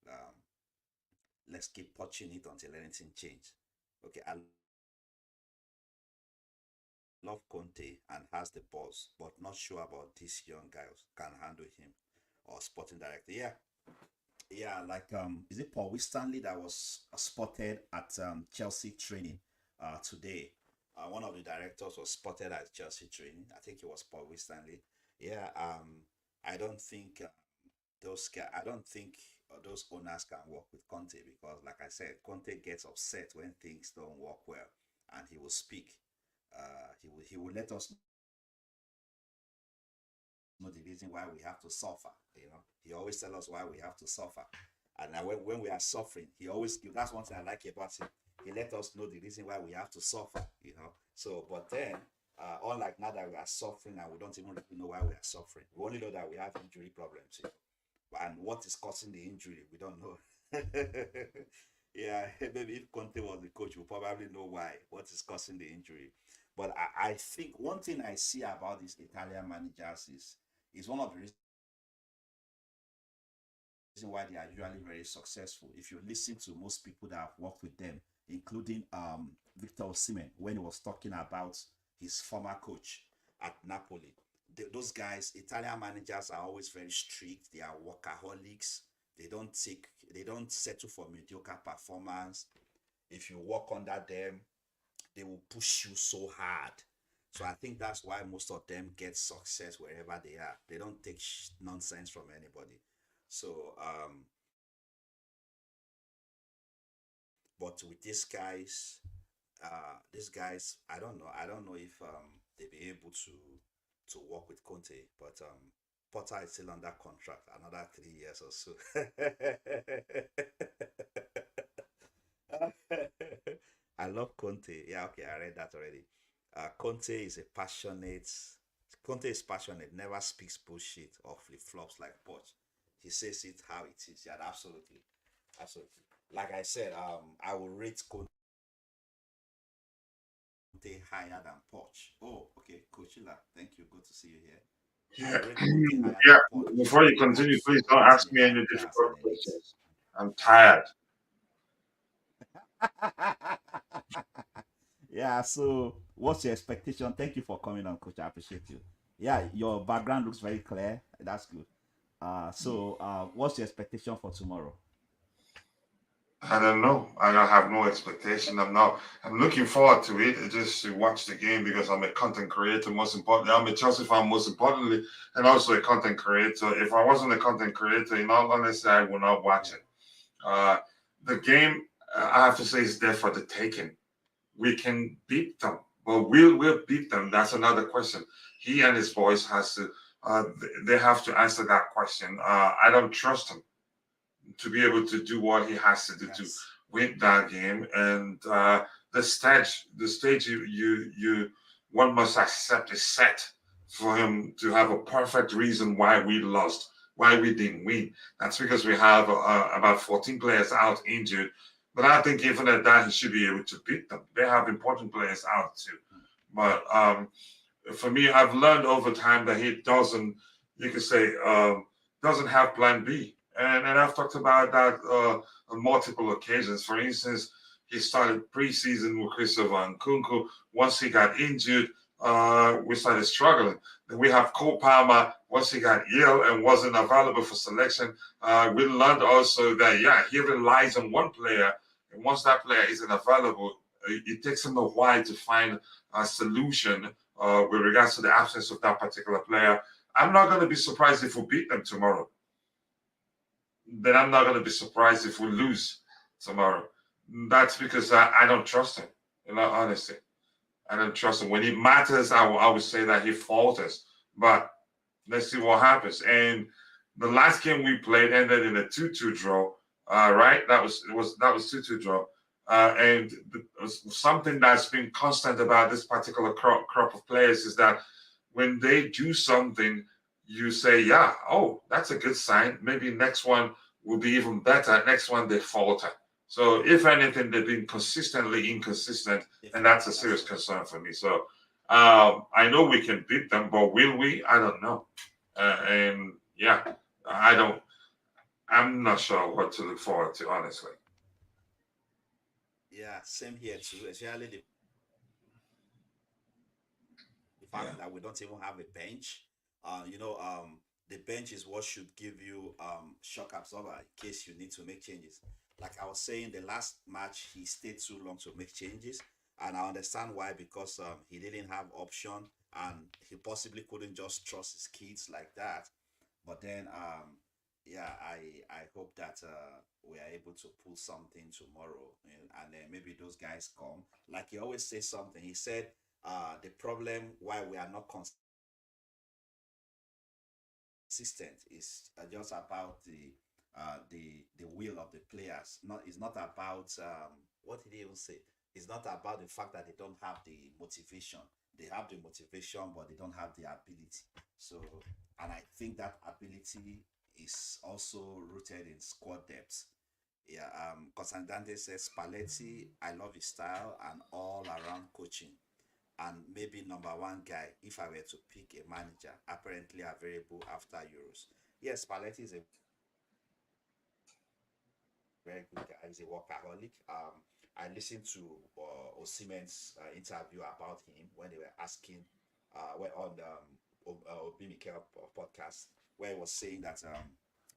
um, let's keep watching it until anything changes. Okay, I love Conte and has the balls, but not sure about these young guys can handle him or sporting director. Yeah, yeah, like is it Paul Stanley that was spotted at Chelsea training today? One of the directors was spotted at Chelsea training. I think it was Paul Stanley. Yeah, I don't think I don't think those owners can work with Conte because, like I said, Conte gets upset when things don't work well, and he will speak. He will let us know the reason why we have to suffer. He always tell us why we have to suffer. And now when we are suffering, he always give. That's one thing I like about him. He let us know the reason why we have to suffer. So, but then, unlike now that we are suffering and we don't even really know why we are suffering, we only know that we have injury problems. And what is causing the injury, we don't know. Yeah, maybe if Conte was the coach, we'll probably know why, what is causing the injury. But I think one thing I see about these Italian managers is one of the reasons why they are usually very successful. If you listen to most people that have worked with them, including Victor Osimhen, when he was talking about his former coach at Napoli, those guys, Italian managers are always very strict. They are workaholics. They don't settle for mediocre performance. If you work under them, they will push you so hard. So I think that's why most of them get success wherever they are. They don't take nonsense from anybody. So, but with these guys, I don't know if they be able to work with Conte, but Potter is still under contract another 3 years or so. I love Conte. Yeah, okay, I read that already. Conte is a passionate. Conte is passionate. Never speaks bullshit or flip flops like Poch. He says it how it is. Yeah, absolutely, absolutely. Like I said, I will rate Conte higher than Poch. Oh, okay, Coach Ila, thank you. Good to see you here. I
Yeah,
will rate Conte higher
yeah.
than Poch.
Before you continue,
Poch
please don't
went in
ask
a
me any
five years and
difficult
then it's.
questions. I'm tired.
Yeah, so what's your expectation? Thank you for coming on, Coach. I appreciate you. Yeah, your background looks very clear. That's good. What's your expectation for tomorrow?
I don't know. I don't have no expectation. I'm not. I'm looking forward to it. Just to watch the game because I'm a content creator. Most importantly, I'm a Chelsea fan. Most importantly, and also a content creator. If I wasn't a content creator, in all honesty, I would not watch
Yeah,
it. Uh, the game, I have to say, is there for the taking. We can beat them, but we'll beat them? That's another question. He and his boys has to. They have to answer that question. I don't trust him to be able to do what he has to do to
yes,
win that game. And the stage you one must accept is set for him to have a perfect reason why we lost, why we didn't win. That's because we have about 14 players out injured. But I think even at that, he should be able to beat them. They have important players out too. But for me, I've learned over time that he doesn't, you could say, doesn't have plan B. And I've talked about that on multiple occasions. For instance, he started preseason with Christopher Nkunku. Once he got injured, we started struggling. Then we have Cole Palmer. Once he got ill and wasn't available for selection, we learned also that, yeah, he relies on one player. And once that player isn't available, it takes him a while to find a solution with regards to the absence of that particular player. I'm not going to be surprised if we beat them tomorrow. Then I'm not going to be surprised if we lose tomorrow. That's because I don't trust him. In all honesty, I don't trust him. When it matters, I would say that he falters. But let's see what happens. And the last game we played ended in a 2-2 draw. Right? That was 2-2 draw. And something that's been constant about this particular crop of players is that when they do something, you say, yeah, oh, that's a good sign. Maybe next one will be even better. Next one, they falter. So, if anything, they've been consistently inconsistent, and
different.
that's a serious
Absolutely.
concern for me. So, I know we can beat them, but will we? I don't know. And yeah, I don't. I'm not sure what to look forward to, honestly.
Yeah, same here too. Especially the
Yeah.
fact that we don't even have a bench. The bench is what should give you shock absorber in case you need to make changes. Like I was saying, the last match he stayed too long to make changes, and I understand why because he didn't have option and he possibly couldn't just trust his kids like that. But then yeah, I hope that we are able to pull something tomorrow, and then maybe those guys come. Like he always says something. He said the problem why we are not consistent. It's just about the will of the players. Not It's not about what did he even say? It's not about the fact that they don't have the motivation. They have the motivation, but they don't have the ability. So, and I think that ability is also rooted in squad depth. Yeah, Cosandante says Spalletti, I love his style and all around coaching. And maybe number one guy, if I were to pick a manager, apparently available after Euros. Yes, Spalletti is a very good guy. He's a workaholic. I listened to Osimen's interview about him when they were asking, on the Obi Mikel podcast, where he was saying that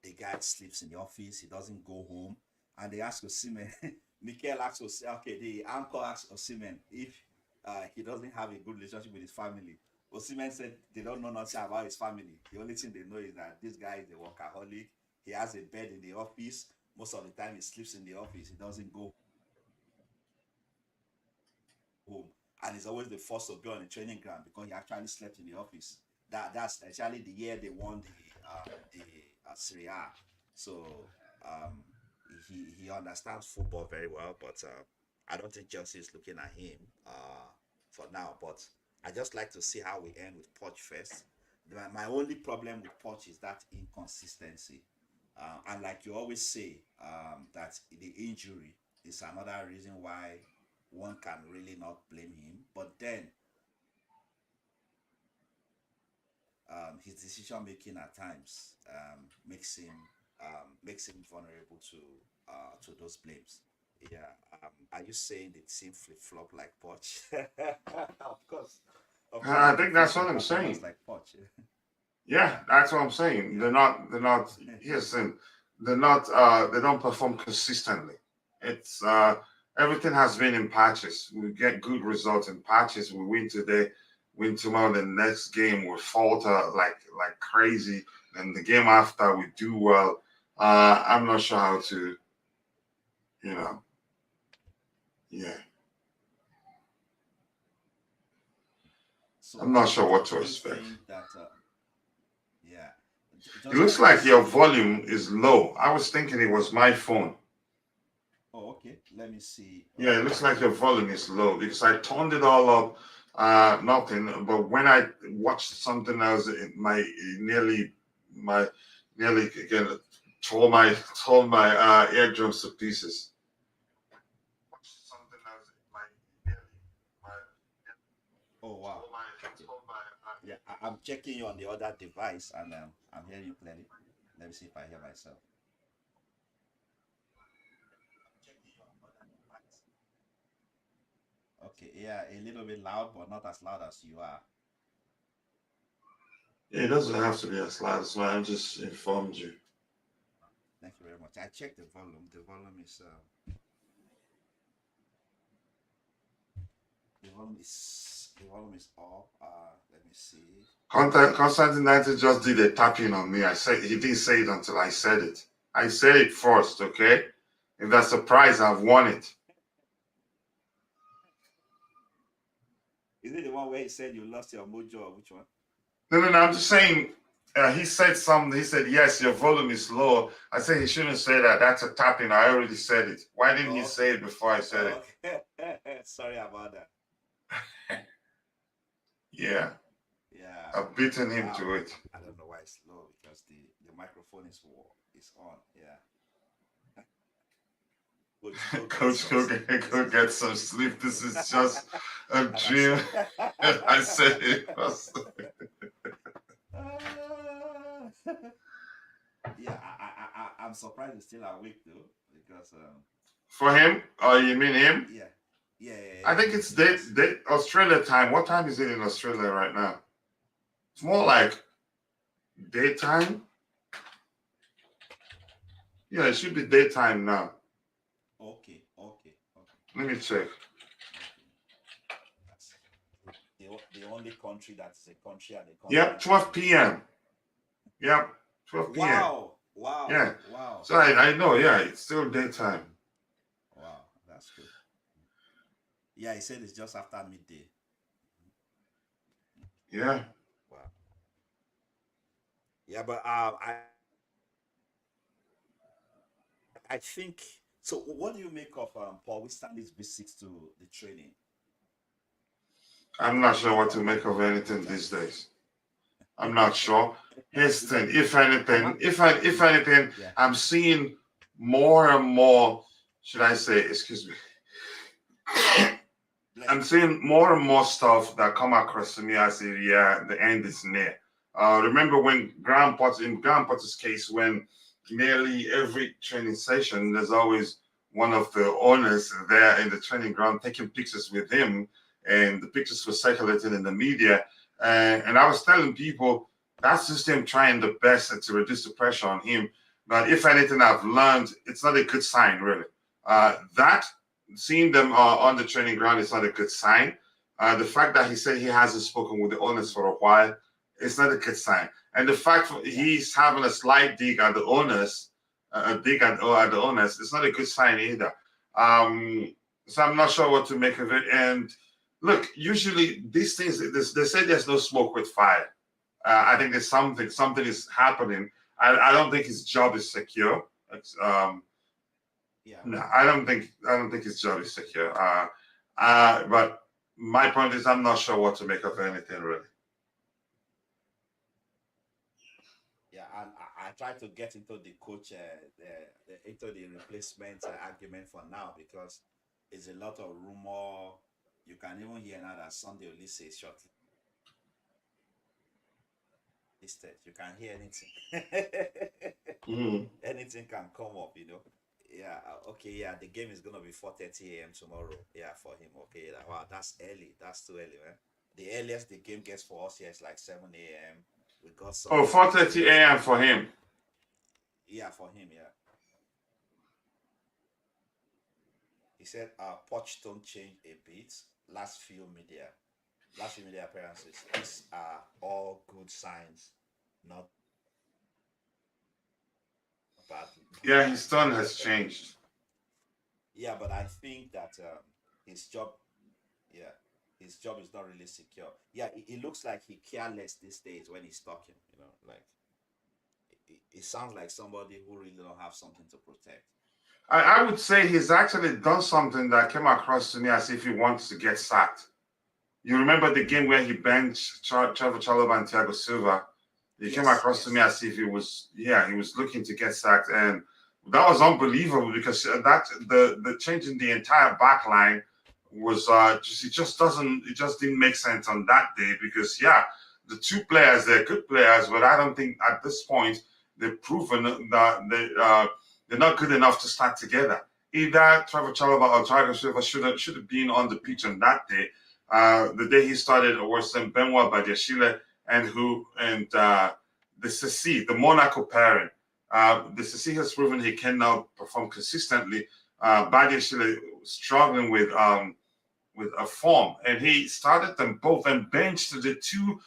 the guy sleeps in the office, he doesn't go home, and they asked Osimen, Mikel asked Osimen, okay, the anchor asked Osimen if he doesn't have a good relationship with his family. Osimen said they don't know nothing about his family. The only thing they know is that this guy is a workaholic. He has a bed in the office. Most of the time, he sleeps in the office. He doesn't go home, and he's always the first to be on the training ground because he actually slept in the office. That's actually the year they won the Serie A. So um, he understands football very well, but I don't think Chelsea is looking at him for now. But I just like to see how we end with Poch first. My only problem with Poch is that inconsistency. And like you always say, that the injury is another reason why one can really not blame him. But then his decision making at times makes him vulnerable to those blames. Yeah. Are you saying the team flip flop like Poch? Of course, of course,
I
they
think
defend
that's
their
what I'm
performance
saying.
like Poch.
Yeah, that's what I'm saying.
Yeah.
They're not yes, and they don't perform consistently. It's everything has been in patches. We get good results in patches. We win today, win tomorrow, the next game we falter like crazy. And the game after we do well. I'm not sure how to, you know, yeah.
So
I'm not sure what to
do you
expect.
think that yeah,
It
just
looks
like
like your
this?
volume is low. I was thinking it was my phone.
Oh, okay. Let me see.
Yeah, it looks like your volume is low because I turned it all up, nothing. But when I watched something else, my nearly again tore my eardrums to pieces. Watched something else, my
Oh, wow.
tore my
Okay.
tore my
Yeah, I'm checking you on the other device, and I'm hearing you clearly. Let me see if I hear myself. I'm checking you on the other device. Okay, yeah, a little bit loud, but not as loud as you are.
It doesn't have to be as loud as mine. I just informed you.
Thank you very much. I checked the volume. The volume is up. Let me see.
Constantine United just did a tapping on me. I said he didn't say it until I said it. I said it first, okay? If that's a prize, I've won it.
Is it the one where he said you lost your mojo, or which one?
No, no, no. I'm just saying. He said something. He said, "Yes, your volume is low." I said he shouldn't say that. That's a tapping. I already said it. Why didn't he
Oh,
say
okay.
it before I said
Oh,
it?
okay. Sorry about that.
Yeah,
Yeah.
I've beaten him
Wow.
to it.
I don't know why it's low because the microphone is on. Yeah. Coach, go get
Coach,
some sleep. This
go
is
get some sleep. This is just a
and I said
dream. I said it first.
yeah, I'm surprised he's still awake though, because
For him, or you mean him?
yeah, yeah, yeah,
I
yeah,
think it's
because
Australia time. What time is it in Australia right now? It's more like daytime. Yeah, it should be daytime now.
okay, okay, okay,
Let me check.
okay. That's the only country that's a country and a
Yep,
continent at
12
the same
p.m.
time.
Yep, 12 p.m.
Wow, wow,
Yeah.
wow,
So I know, yeah, it's still daytime.
wow. That's good. Yeah, he said it's just after midday.
Yeah.
Wow. Yeah, but I think so. What do you make of Paul Stanley's visits to the training?
I'm not
What do
sure
you
what
think
to
of
make
him?
of anything these days. I'm not sure. Here's the
Because
thing. If
I'm
anything,
not.
if anything,
Yeah.
I'm seeing more and more. Should I say? Excuse me.
Bless
I'm
you.
seeing more and more stuff that come across to me as if yeah, the end is near. Remember when Graham Potter's case, when nearly every training session, there's always one of the owners there in the training ground taking pictures with him, and the pictures were circulating in the media. And I was telling people that's just him trying the best to reduce the pressure on him. But if anything, I've learned it's not a good sign, really. That seeing them on the training ground is not a good sign. The fact that he said he hasn't spoken with the owners for a while is not a good sign. And the fact
Yeah.
he's having a slight dig at the owners, at the owners, it's not a good sign either. So I'm not sure what to make of it. And look, usually these things, they say there's no smoke with fire. I think there's something is happening. I don't think his job is secure. Um,
Yeah.
no, I don't think his job is secure. But my point is, I'm not sure what to make of anything really.
Yeah, and I try to get into the coach, into the replacement argument for now because it's a lot of rumor. You can even hear now that Sunday Olise is shortlisted. You can hear anything.
Mm.
Anything can come up, Yeah, okay, yeah, the game is gonna be 4:30 a.m. tomorrow. Yeah, for him. Okay, wow, that's early. That's too early, man. The earliest the game gets for us here is like 7 a.m. We got
Oh,
Sunday
4:30
Olise.
a.m. for him.
Yeah, for him, yeah. He said Poch don't change a bit. Last few media appearances. These are all good signs, not bad
Yeah,
bad
his tone
news.
has changed.
Yeah, but I think that his job, yeah, his job is not really secure. Yeah, it looks like he careless these days when he's talking. Like it sounds like somebody who really don't have something to protect.
I would say he's actually done something that came across to me as if he wants to get sacked. You remember the game where he benched Trevor Chalobah and Thiago Silva? He came
Yes,
across to me
yes.
as if he was looking to get sacked, and that was unbelievable because that the change in the entire back line was it just didn't make sense on that day because yeah, the two players they're good players, but I don't think at this point they've proven that they're not good enough to start together. Either Trevor Chalobah or Thiago Silva should have been on the pitch on that day. The day he started was Benoit Badiashile and the Sissi, the Monaco pairing. The Sissi has proven he can now perform consistently. Badiashile struggling with a form, and he started them both and benched the two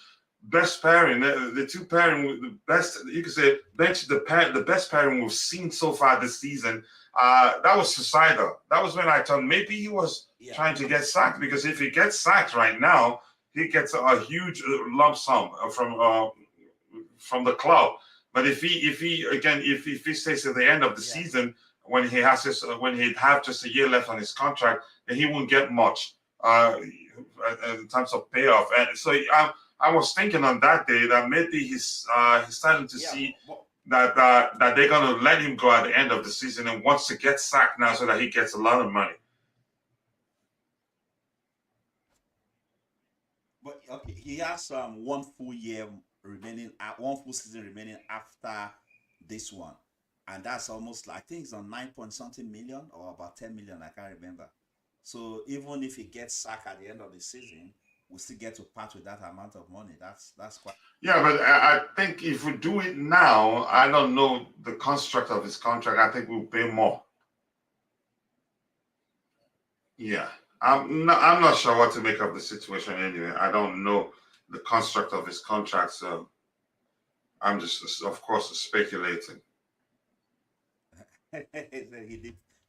best pairing, the two pairing with the best. You could say bench the best pairing we've seen so far this season. That was suicidal. That was when I thought maybe he was
Yeah,
trying to get sacked because if he gets sacked right now, he gets a huge lump sum from the club. But if he stays to the end of the
yeah,
season when he'd have just a year left on his contract, then he won't get much in terms of payoff. And so I was thinking on that day that maybe he's starting to
yeah.
see that they're gonna let him go at the end of the season and wants to get sacked now so that he gets a lot of money.
But okay, he has one full year remaining, one full season remaining after this one, and that's almost like I think it's on 9 point something million or about 10 million. I can't remember. So even if he gets sacked at the end of the season, we still get to part with that amount of money. That's quite.
Yeah, but I think if we do it now, I don't know the construct of his contract. I think we'll pay more. Yeah, I'm not sure what to make of the situation anyway. I don't know the construct of his contract, so I'm just, of course, speculating.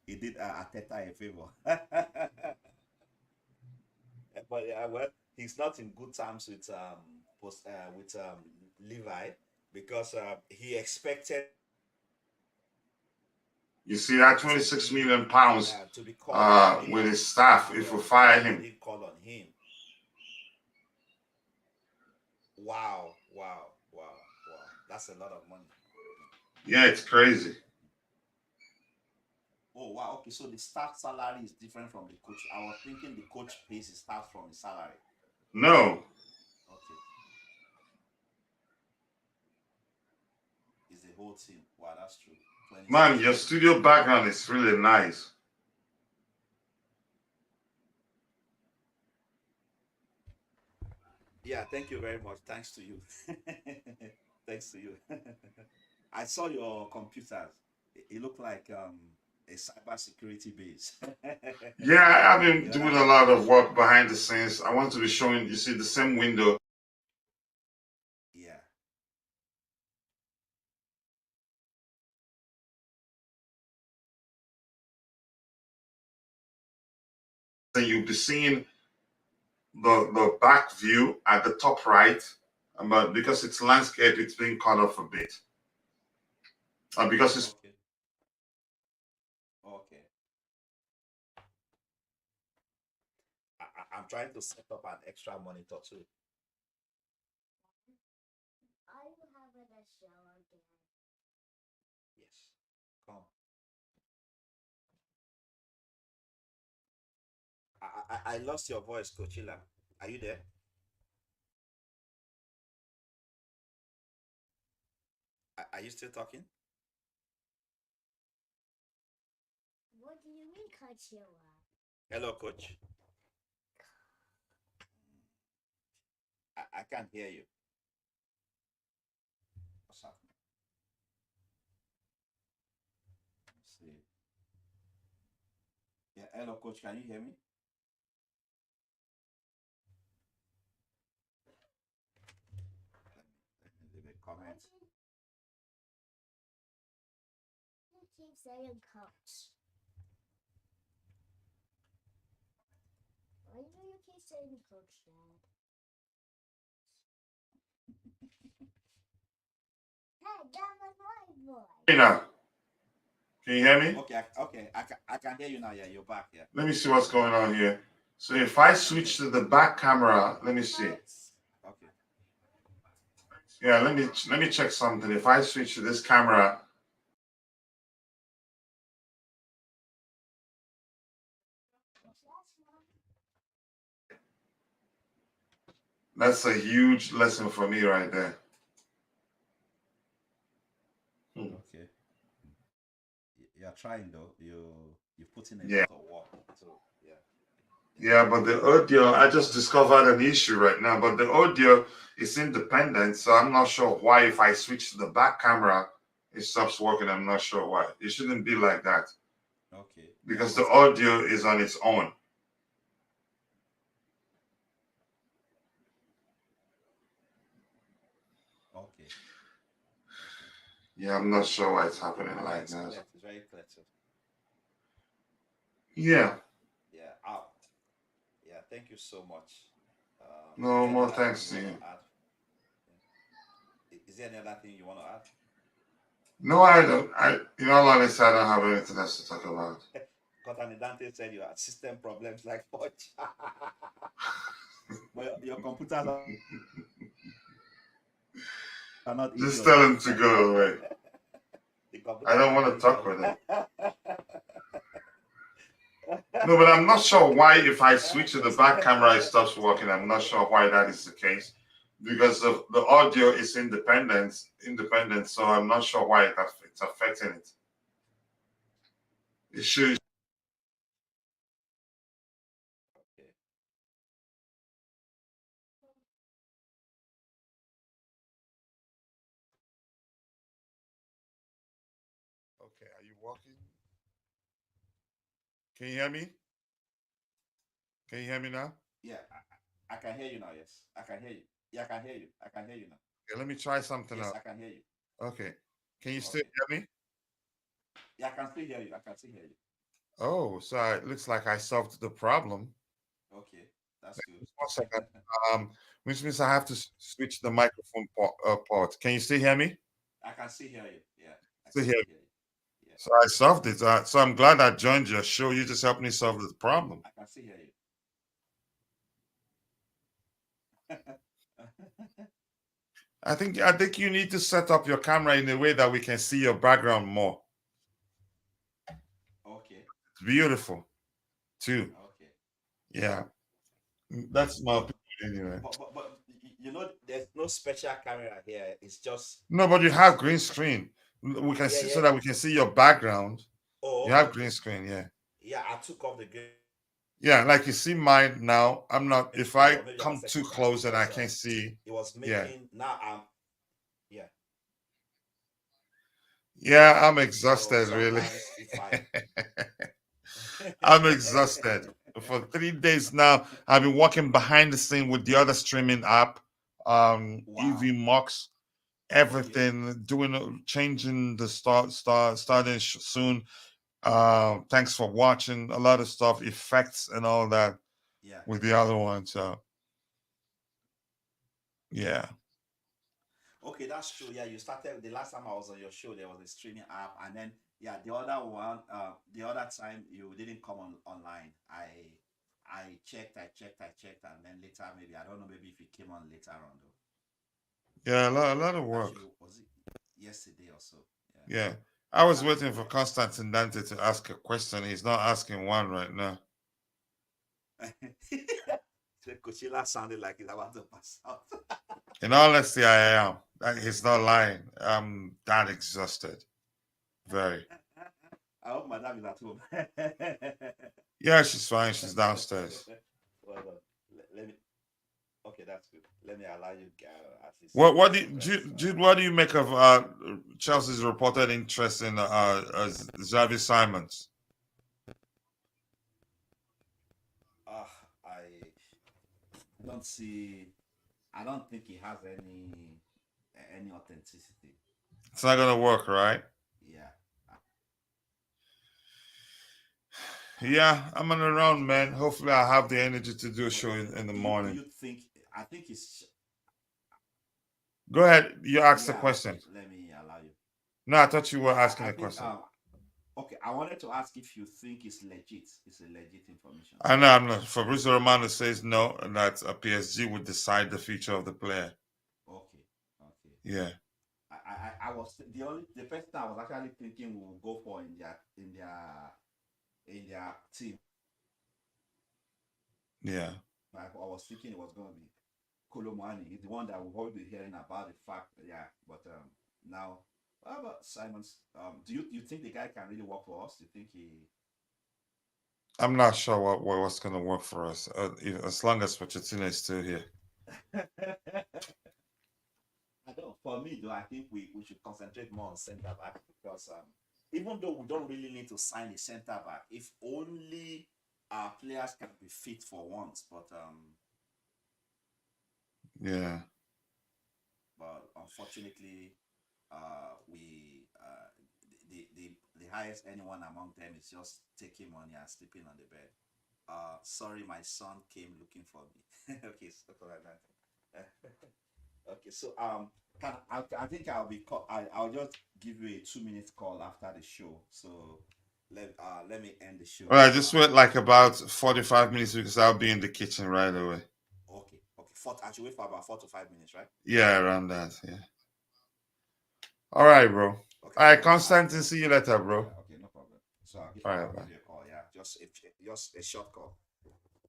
He did Ateta a favor. But well, he's not in good terms with Levi. because he expected
You see that
to
26
be
million pounds
to be called on
with
him,
his staff if we fire
but they
him.
didn't call on him. Wow, wow, wow, wow. That's a lot of money.
Yeah, it's crazy.
Oh wow, okay. So the staff salary is different from the coach. I was thinking the coach pays his staff from his salary.
No,
Okay, it's the whole team. Wow, that's true.
man,
26
your
million.
studio background is really nice.
Yeah, thank you very much. Thanks to you. Thanks to you. I saw your computers. It looked like a cyber security base.
Yeah, I've been
The
doing
other
a
one,
lot of work behind the scenes. I want to be showing, you see, the same window
yeah.
that you'll be seeing the back view at the top right. But because it's landscape, it's being cut off a bit. Because it's
Okay, okay. I'm trying to set up an extra monitor too. Yes. Come. I lost your voice, Coachella. Are you there? Are you still talking? Hello, Coach. I can't hear you. What's happening? Let's see. Yeah, hello, Coach. Can you hear me? Let me leave a comment.
you know. Can you hear me?
Okay, okay. I can hear you now. Yeah, you're back. Yeah.
Let me see what's going on here. So if I switch
Okay.
to the back camera, let me see.
Okay.
Yeah, let me check something. If I switch to this camera, that's a huge lesson for me right there. Hmm.
Okay. You're trying though. You put in a
Yeah.
lot of work. So yeah. Yeah.
Yeah, but the audio, I just discovered an issue right now. But the audio is independent, so I'm not sure why if I switch to the back camera, it stops working. I'm not sure why. It shouldn't be like that
Okay. Yeah,
because the
because
audio is on its own.
okay. Okay.
Yeah, I'm not sure why it's happening
Yeah,
like
it's
that.
clear. It's very clear too.
Yeah,
Yeah. Yeah. Thank you so much. Is
no
there any
more
other thing
thanks
you
to
want
you.
to add? Is there any other thing you want to add?
No, I don't. In all honesty, I don't have anything else to talk about.
Cotton Dante said you had system problems like Forge. But your computers are not
Just
idiots
tell
though.
him to go away.
The
I
computers
don't
are
want
not
to talk
idiots.
with him. No, but I'm not sure why if I switch to the back camera, it stops working. I'm not sure why that is the case. Because of the audio is independent, so I'm not sure why it's affecting it. It should.
Okay.
Okay, are you walking? Can you hear me? Can you hear me now?
Yeah, I can hear you now. Yes, I can hear you. Yeah, I can hear you. I can hear you now.
Okay, let me try something
Yes,
out.
I can hear you.
Okay, can you still
Okay.
hear me?
Yeah, I can still hear you. I can still hear you.
Oh, so it looks like I solved the problem.
Okay, That's good.
1 second. Um, which means I have to switch the microphone port. Can you still hear me?
I can still hear you. Yeah, I can
Still hear
still
me.
hear you.
So I solved it. So I'm glad I joined your show. You just helped me solve the problem.
I can still hear you.
I think you need to set up your camera in a way that we can see your background more.
Okay.
It's beautiful too.
Okay.
Yeah, that's my
But
opinion anyway.
there's no special camera here. It's just
No, but you have green screen. We can
yeah,
see
yeah.
so that we can see your background.
Oh,
You
okay,
have
okay.
green screen, yeah.
Yeah, I took off the green
Yeah, like you see mine now. I'm not. If
screen,
I
but maybe I was
come too
setting back
close and I
because
can't see,
it was
yeah,
making now I'm yeah.
yeah, I'm
So
exhausted. Really,
sometimes if I
I'm exhausted. For 3 days now, I've been working behind the scene with the other streaming app,
wow.
EV Mux,
Okay.
everything, doing, changing the starting soon. Thanks for watching. A lot of stuff, effects and all that
Yeah.
with the other one. So yeah.
Okay, that's true. Yeah, you started the last time I was on your show, there was a streaming app, and then yeah, the other one, the other time you didn't come online. I checked, and then later maybe I don't know maybe if you came on later on though.
Yeah, a lot of work.
Actually, was it yesterday or so? Yeah,
Yeah. I was
that's
waiting
good.
for Constantine Dante to ask a question. He's not asking one right now.
Yeah. So Coachella sounded like he's about to pass out.
In all honesty, I am. He's not lying. I'm that exhausted. Very.
I hope Madame is at home.
Yeah, she's fine. She's downstairs.
Well done. Let me. Okay, that's good. Let me allow you at least
What do
get
you,
some rest.
Jude? What do you make of Chelsea's reported interest in Xavi Simons?
Uh, I don't see. I don't think he has any authenticity.
It's not gonna work, right?
Yeah,
Yeah, I'm on the
I
round,
think he
man.
has.
Hopefully, I have the energy to do a
But
show in the
do
morning.
you think? I think it's
Go ahead. You asked the
yeah. Okay,
question.
let me allow you.
No, I thought you were
Yeah,
asking
I
a
think
question.
okay. I wanted to ask if you think it's legit. It's a legit information.
I know I'm not. Fabrizio Romano says no, and that a PSG would decide the future of the player.
Okay, okay.
Yeah,
I was the person I was actually thinking we will go for in their team.
yeah.
I was thinking it was going to be Kolomani. He's the one that we've always been hearing about the fact. Yeah, but now, what about Simons? Do you think the guy can really work for us? Do you think he?
I'm not sure what's gonna work for us. As long as Pochettino is still here.
I don't. For me, though, I think we should concentrate more on centre back because even though we don't really need to sign a centre back, if only our players can be fit for once.
Yeah,
But unfortunately, the highest anyone among them is just taking money and sleeping on the bed. Sorry, my son came looking for me. Okay, something like that. Okay, so I think I'll be I'll just give you a 2 minute call after the show. So let me end the show
all right.
now.
Just wait like about 45 minutes because I'll be in the kitchen right away.
Okay, okay. I should wait for about 4 to 5 minutes, right?
Yeah, around that. Yeah. All right, bro. All
Okay, no
right,
problem. All right,
Constantine. See you later, bro.
yeah, okay, no problem. So
All
I'll
right,
give
bye.
you a call. Yeah, just a short call.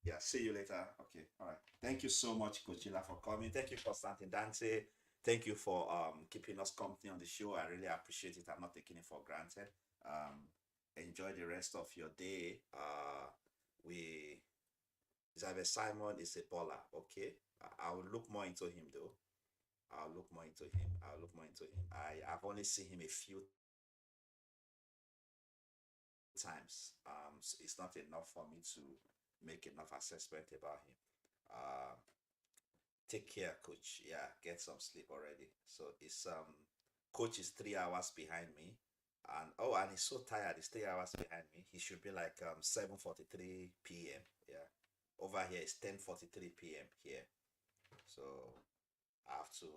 Yeah, see you later. Okay, all right. Thank you so much, Coachella, for coming. Thank you, Constantine Dante. Thank you for keeping us company on the show. I really appreciate it. I'm not taking it for granted. Um, enjoy the rest of your day. We Xavier Simon is a baller. Okay, I will look more into him though. I'll look more into him. I'll look more into him. I've only seen him a few times. So it's not enough for me to make enough assessment about him. Uh, Take care, coach. Yeah, get some sleep already. So it's coach is 3 hours behind me. And oh, and he's so tired, he's 3 hours behind me. He should be like 7:43 p.m. Yeah. over here it's 10:43 p.m. here. So I have to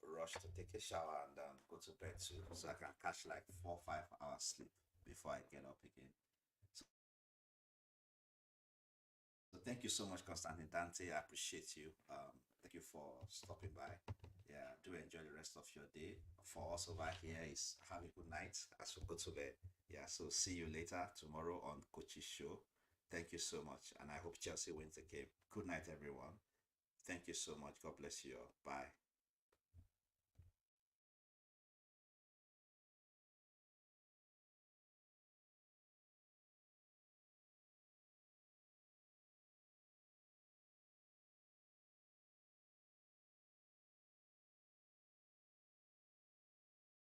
rush to take a shower and go to bed too, so I can catch like 4 or 5 hours sleep before I get up again. So thank you so much, Constantine Dante. I appreciate you. Thank you for stopping by. Yeah, do enjoy the rest of your day. For us over here is have a good night as we go to bed. Yeah, so see you later tomorrow on Coach's show. Thank you so much, and I hope Chelsea wins the game. Good night, everyone. Thank you so much. God bless you all. Bye.